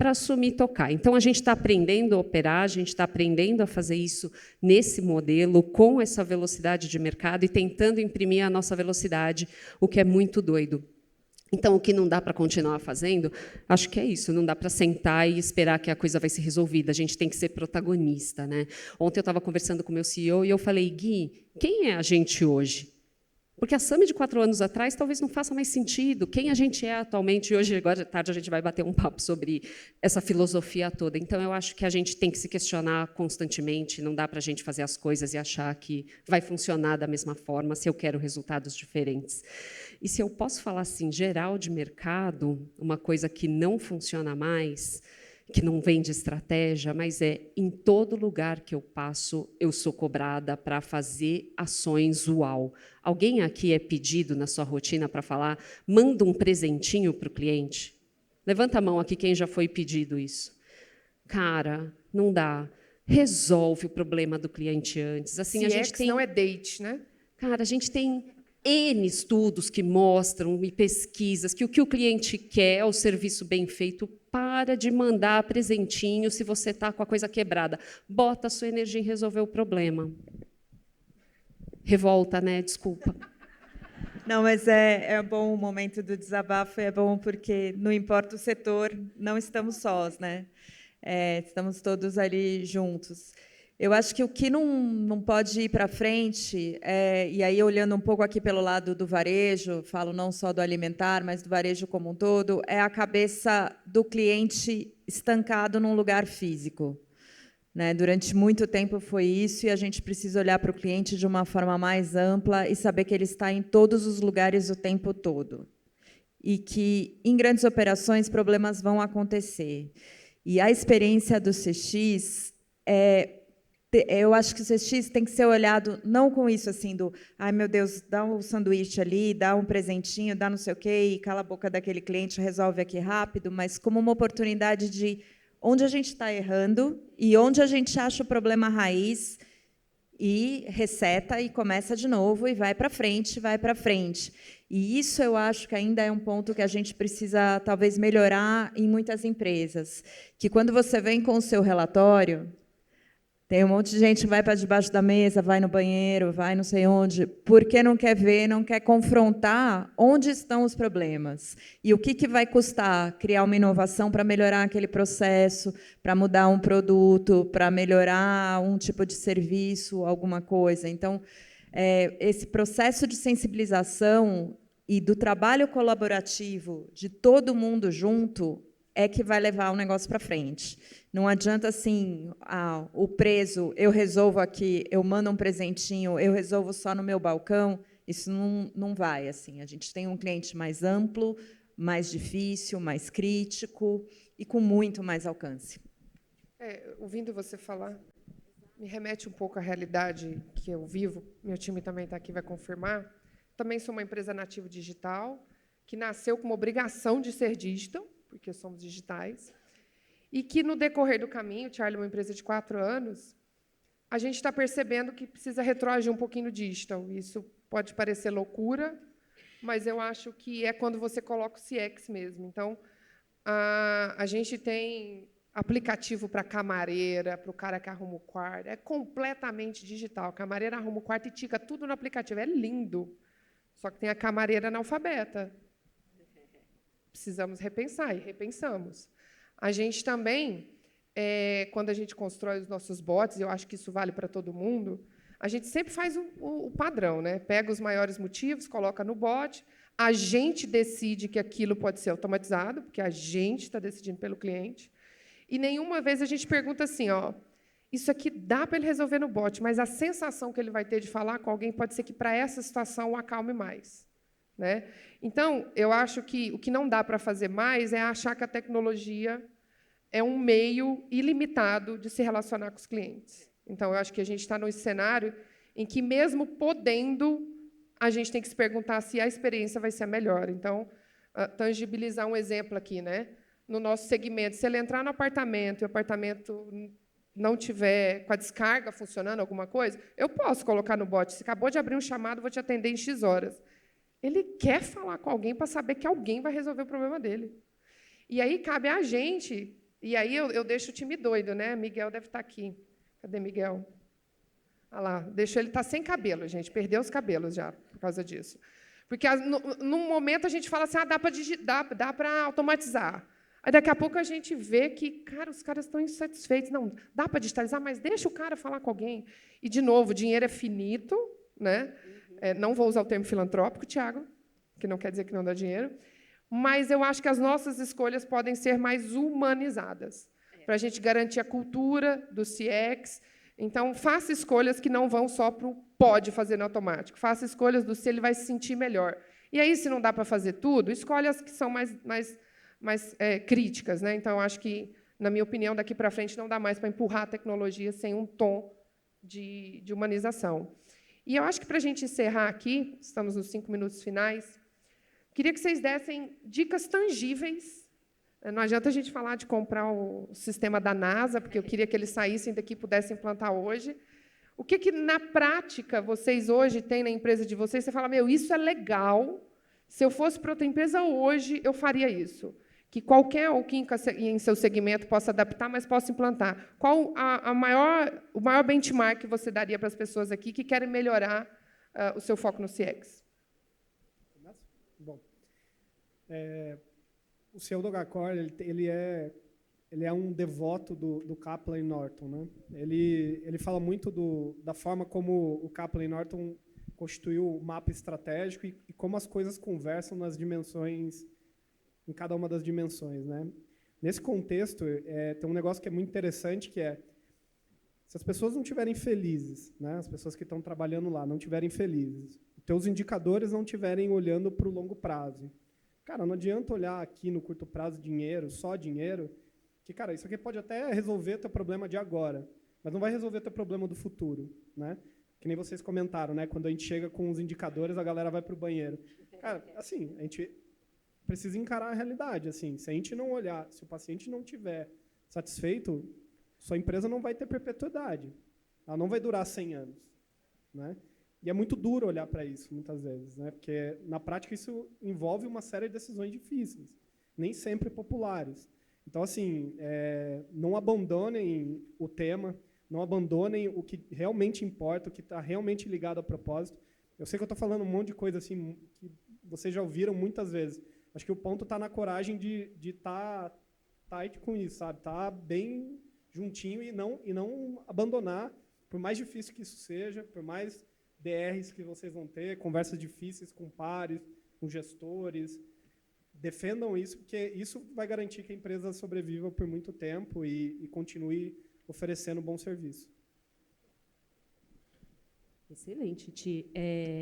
assumir e tocar. Então, a gente está aprendendo a operar, a gente está aprendendo a fazer isso nesse modelo, com essa velocidade de mercado e tentando imprimir a nossa velocidade, o que é muito doido. Então, o que não dá para continuar fazendo, acho que é isso, não dá para sentar e esperar que a coisa vai ser resolvida, a gente tem que ser protagonista, né? Ontem eu estava conversando com o meu CEO e eu falei, Gui, quem é a gente hoje? Porque a Sami de 4 anos atrás talvez não faça mais sentido. Quem a gente é atualmente, e hoje, agora à tarde, a gente vai bater um papo sobre essa filosofia toda. Então, eu acho que a gente tem que se questionar constantemente, não dá para a gente fazer as coisas e achar que vai funcionar da mesma forma se eu quero resultados diferentes. E se eu posso falar assim, geral de mercado, uma coisa que não funciona mais, que não vem de estratégia, mas em todo lugar que eu passo, eu sou cobrada para fazer ações uau. Alguém aqui é pedido na sua rotina para falar, manda um presentinho para o cliente? Levanta a mão aqui quem já foi pedido isso. Cara, não dá. Resolve o problema do cliente antes. Assim, a gente tem... não é date, né? Cara, a gente tem N estudos que mostram e pesquisas que o cliente quer é o serviço bem feito. Para de mandar presentinho se você está com a coisa quebrada. Bota a sua energia em resolver o problema. Revolta, né? Desculpa. Não, mas é bom o momento do desabafo, é bom porque, não importa o setor, não estamos sós, né? Estamos todos ali juntos. Eu acho que o que não pode ir para frente, e aí olhando um pouco aqui pelo lado do varejo, falo não só do alimentar, mas do varejo como um todo, é a cabeça do cliente estancado num lugar físico. Né? Durante muito tempo foi isso, e a gente precisa olhar para o cliente de uma forma mais ampla e saber que ele está em todos os lugares o tempo todo. E que, em grandes operações, problemas vão acontecer. E a experiência do CX eu acho que o CX tem que ser olhado não com isso assim do, ai meu Deus, dá um sanduíche ali, dá um presentinho, dá não sei o quê, e cala a boca daquele cliente, resolve aqui rápido, mas como uma oportunidade de onde a gente está errando e onde a gente acha o problema raiz e reseta e começa de novo e vai para frente, vai para frente. E isso eu acho que ainda é um ponto que a gente precisa talvez melhorar em muitas empresas, que quando você vem com o seu relatório, tem um monte de gente que vai para debaixo da mesa, vai no banheiro, vai não sei onde, porque não quer ver, não quer confrontar onde estão os problemas. E o que vai custar criar uma inovação para melhorar aquele processo, para mudar um produto, para melhorar um tipo de serviço, alguma coisa. Então, esse processo de sensibilização e do trabalho colaborativo de todo mundo junto é que vai levar o negócio para frente. Não adianta assim, o preso, eu resolvo aqui, eu mando um presentinho, eu resolvo só no meu balcão, isso não vai. Assim. A gente tem um cliente mais amplo, mais difícil, mais crítico e com muito mais alcance. Ouvindo você falar, me remete um pouco à realidade que eu vivo, meu time também está aqui, vai confirmar. Também sou uma empresa nativa digital, que nasceu com uma obrigação de ser digital, porque somos digitais, e que, no decorrer do caminho, Charlie é uma empresa de 4 anos, a gente está percebendo que precisa retroagir um pouquinho no digital. Isso pode parecer loucura, mas eu acho que é quando você coloca o CX mesmo. Então, a gente tem aplicativo para camareira, para o cara que arruma o quarto, é completamente digital. A camareira arruma o quarto e tica tudo no aplicativo. É lindo, só que tem a camareira analfabeta. Precisamos repensar, e repensamos. A gente também, quando a gente constrói os nossos bots, eu acho que isso vale para todo mundo, a gente sempre faz o padrão, né? Pega os maiores motivos, coloca no bot, a gente decide que aquilo pode ser automatizado, porque a gente está decidindo pelo cliente, e nenhuma vez a gente pergunta assim, isso aqui dá para ele resolver no bot, mas a sensação que ele vai ter de falar com alguém pode ser que, para essa situação, o acalme mais. Né? Então, eu acho que o que não dá para fazer mais é achar que a tecnologia é um meio ilimitado de se relacionar com os clientes. Então, eu acho que a gente está num cenário em que, mesmo podendo, a gente tem que se perguntar se a experiência vai ser a melhor. Então, tangibilizar um exemplo aqui, né? No nosso segmento, se ele entrar no apartamento e o apartamento não tiver com a descarga funcionando, alguma coisa, eu posso colocar no bot. Se acabou de abrir um chamado, vou te atender em X horas. Ele quer falar com alguém para saber que alguém vai resolver o problema dele. E aí cabe a gente, e aí eu deixo o time doido, né? Miguel deve estar aqui. Cadê Miguel? Olha lá, deixa ele estar sem cabelo, gente. Perdeu os cabelos já por causa disso. Porque num momento a gente fala assim, dá para automatizar. Aí daqui a pouco a gente vê que, cara, os caras estão insatisfeitos. Não, dá para digitalizar, mas deixa o cara falar com alguém. E, de novo, o dinheiro é finito, né? Não vou usar o termo filantrópico, Tiago, que não quer dizer que não dá dinheiro, mas eu acho que as nossas escolhas podem ser mais humanizadas, para a gente garantir a cultura do CX. Então, faça escolhas que não vão só para o pode fazer no automático. Faça escolhas do se ele vai se sentir melhor. E aí, se não dá para fazer tudo, escolhe as que são mais críticas, né? Então, eu acho que, na minha opinião, daqui para frente não dá mais para empurrar a tecnologia sem um tom de humanização. E eu acho que, para a gente encerrar aqui, estamos nos 5 minutos finais, queria que vocês dessem dicas tangíveis. Não adianta a gente falar de comprar o sistema da NASA, porque eu queria que eles saíssem daqui e pudessem implantar hoje. O que, na prática, vocês hoje têm na empresa de vocês? Você fala, isso é legal, se eu fosse para outra empresa hoje, eu faria isso. Que qualquer Alquinca em seu segmento possa adaptar, mas possa implantar. Qual o maior benchmark que você daria para as pessoas aqui que querem melhorar o seu foco no CX? Bom, o CEO do Agacor, ele é um devoto do Kaplan e Norton, né? Ele fala muito da forma como o Kaplan e Norton constituiu o mapa estratégico e como as coisas conversam nas dimensões, em cada uma das dimensões, né? Nesse contexto, tem um negócio que é muito interessante, que é, se as pessoas não estiverem felizes, né, as pessoas que estão trabalhando lá não estiverem felizes, os teus indicadores não estiverem olhando para o longo prazo, cara, não adianta olhar aqui no curto prazo dinheiro, só dinheiro, que, cara, isso aqui pode até resolver teu problema de agora, mas não vai resolver teu problema do futuro, né? Que nem vocês comentaram, né? Quando a gente chega com os indicadores, a galera vai para o banheiro. Cara, assim, a gente precisa encarar a realidade. Assim, se a gente não olhar, se o paciente não estiver satisfeito, sua empresa não vai ter perpetuidade. Ela não vai durar 100 anos. Né? E é muito duro olhar para isso, muitas vezes, né? Porque, na prática, isso envolve uma série de decisões difíceis, nem sempre populares. Então, assim, não abandonem o tema, não abandonem o que realmente importa, o que está realmente ligado ao propósito. Eu sei que eu estou falando um monte de coisa assim, que vocês já ouviram muitas vezes. Acho que o ponto está na coragem de estar tight com isso, sabe? Tá bem juntinho e não abandonar, por mais difícil que isso seja, por mais DRs que vocês vão ter, conversas difíceis com pares, com gestores. Defendam isso, porque isso vai garantir que a empresa sobreviva por muito tempo e continue oferecendo bom serviço. Excelente, Ti.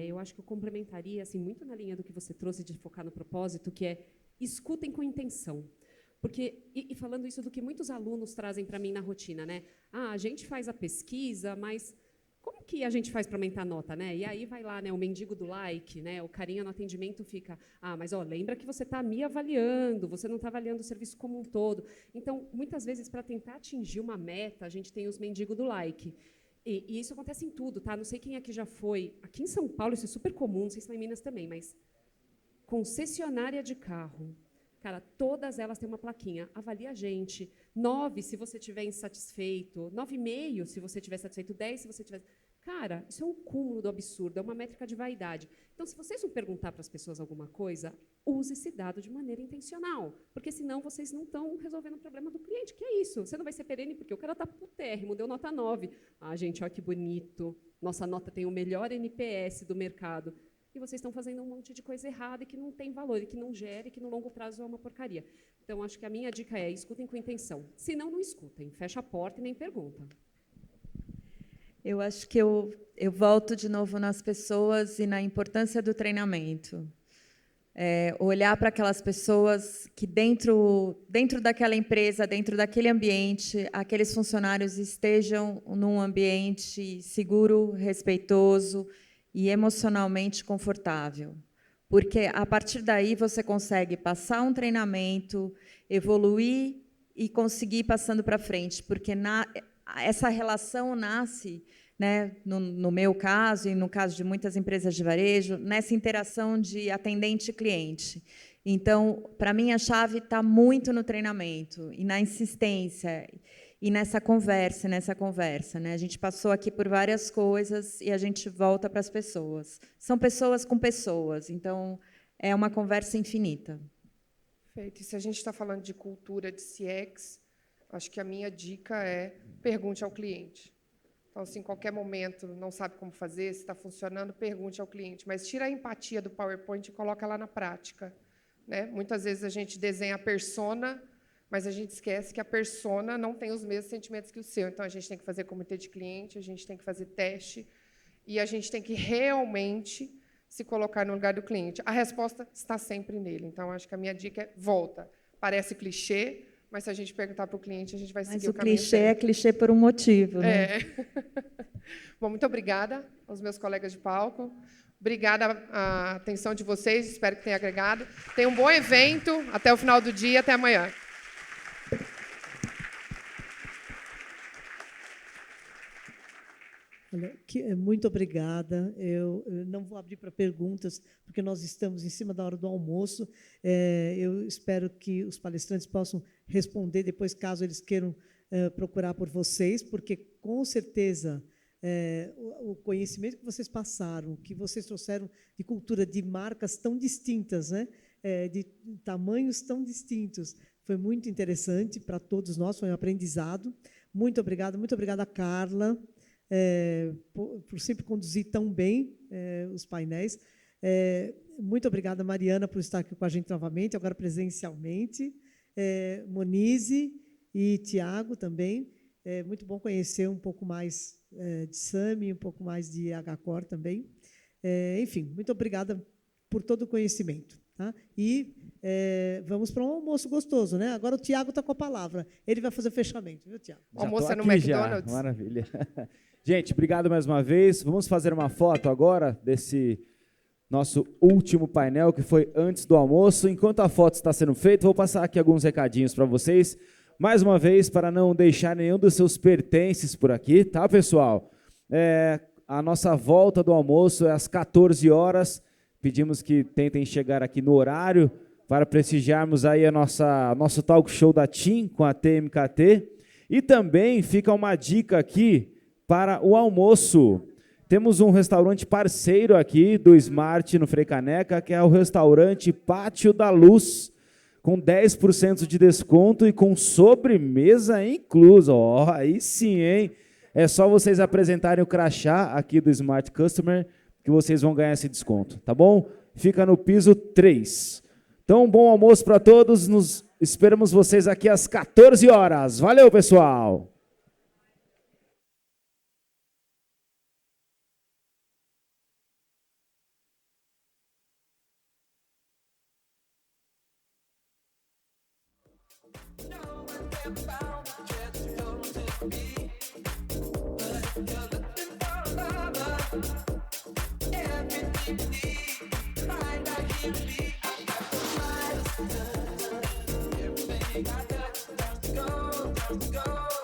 Eu acho que eu complementaria, assim, muito na linha do que você trouxe de focar no propósito, que é escutem com intenção. Porque, e falando isso do que muitos alunos trazem para mim na rotina, né? A gente faz a pesquisa, mas como que a gente faz para aumentar a nota, né? E aí vai lá, né, o mendigo do like, né? O carinha no atendimento fica, mas lembra que você está me avaliando, você não está avaliando o serviço como um todo. Então, muitas vezes, para tentar atingir uma meta, a gente tem os mendigos do like. E isso acontece em tudo, tá? Não sei quem aqui já foi. Aqui em São Paulo isso é super comum, não sei se lá em Minas também, mas concessionária de carro. Cara, todas elas têm uma plaquinha. Avalie a gente. 9 se você estiver insatisfeito. 9,5 se você estiver satisfeito. 10 se você estiver... Cara, isso é um cúmulo do absurdo, é uma métrica de vaidade. Então, se vocês não perguntar para as pessoas alguma coisa, use esse dado de maneira intencional, porque senão vocês não estão resolvendo o problema do cliente, que é isso. Você não vai ser perene porque o cara está putérrimo, deu nota 9. Gente, olha que bonito. Nossa nota tem o melhor NPS do mercado. E vocês estão fazendo um monte de coisa errada e que não tem valor, e que não gera, e que no longo prazo é uma porcaria. Então, acho que a minha dica é, escutem com intenção. Se não, não escutem. Fecha a porta e nem pergunta. Eu acho que eu volto de novo nas pessoas e na importância do treinamento. olhar para aquelas pessoas que dentro daquela empresa, dentro daquele ambiente, aqueles funcionários estejam num ambiente seguro, respeitoso e emocionalmente confortável. Porque, a partir daí, você consegue passar um treinamento, evoluir e conseguir ir passando para frente. Porque essa relação nasce, né, no meu caso e no caso de muitas empresas de varejo, nessa interação de atendente-cliente. Então, para mim, a chave está muito no treinamento e na insistência e nessa conversa, né? A gente passou aqui por várias coisas e a gente volta para as pessoas. São pessoas com pessoas, então é uma conversa infinita. Perfeito. E se a gente está falando de cultura de CX, acho que a minha dica é pergunte ao cliente. Então, se em qualquer momento não sabe como fazer, se está funcionando, pergunte ao cliente. Mas tira a empatia do PowerPoint e coloca lá na prática, né? Muitas vezes a gente desenha a persona, mas a gente esquece que a persona não tem os mesmos sentimentos que o seu. Então, a gente tem que fazer comitê de cliente, a gente tem que fazer teste, e a gente tem que realmente se colocar no lugar do cliente. A resposta está sempre nele. Então, acho que a minha dica é volta. Parece clichê, mas se a gente perguntar para o cliente, a gente vai seguir o caminho. Mas o clichê é clichê por um motivo, né? Bom, muito obrigada aos meus colegas de palco. Obrigada a atenção de vocês, espero que tenha agregado. Tenha um bom evento, até o final do dia, até amanhã. Muito obrigada. Eu não vou abrir para perguntas, porque nós estamos em cima da hora do almoço. Eu espero que os palestrantes possam responder depois, caso eles queiram procurar por vocês, porque, com certeza, o conhecimento que vocês passaram, que vocês trouxeram de cultura, de marcas tão distintas, né? De tamanhos tão distintos, foi muito interessante para todos nós, foi um aprendizado. Muito obrigada, Carla, por sempre conduzir tão bem os painéis. Muito obrigada, Mariana, por estar aqui com a gente novamente, agora presencialmente. Monize e Tiago também. Muito bom conhecer um pouco mais de SAMI, um pouco mais de HCOR também. Enfim, muito obrigada por todo o conhecimento. Tá? E vamos para um almoço gostoso, né? Agora o Tiago está com a palavra. Ele vai fazer o fechamento, viu, Tiago? Almoço no McDonald's. Já. Maravilha. Gente, obrigado mais uma vez. Vamos fazer uma foto agora desse nosso último painel, que foi antes do almoço. Enquanto a foto está sendo feita, vou passar aqui alguns recadinhos para vocês. Mais uma vez, para não deixar nenhum dos seus pertences por aqui, tá, pessoal? A nossa volta do almoço é às 14 horas. Pedimos que tentem chegar aqui no horário para prestigiarmos aí nosso talk show da TIM com a TMKT. E também fica uma dica aqui para o almoço. Temos um restaurante parceiro aqui do Smart no Frei Caneca, que é o restaurante Pátio da Luz, com 10% de desconto e com sobremesa inclusa. Ó, aí sim, hein? É só vocês apresentarem o crachá aqui do Smart Customer que vocês vão ganhar esse desconto, tá bom? Fica no piso 3. Então, bom almoço para todos. Esperamos vocês aqui às 14 horas. Valeu, pessoal! Everything I touch turns to gold, turns to gold.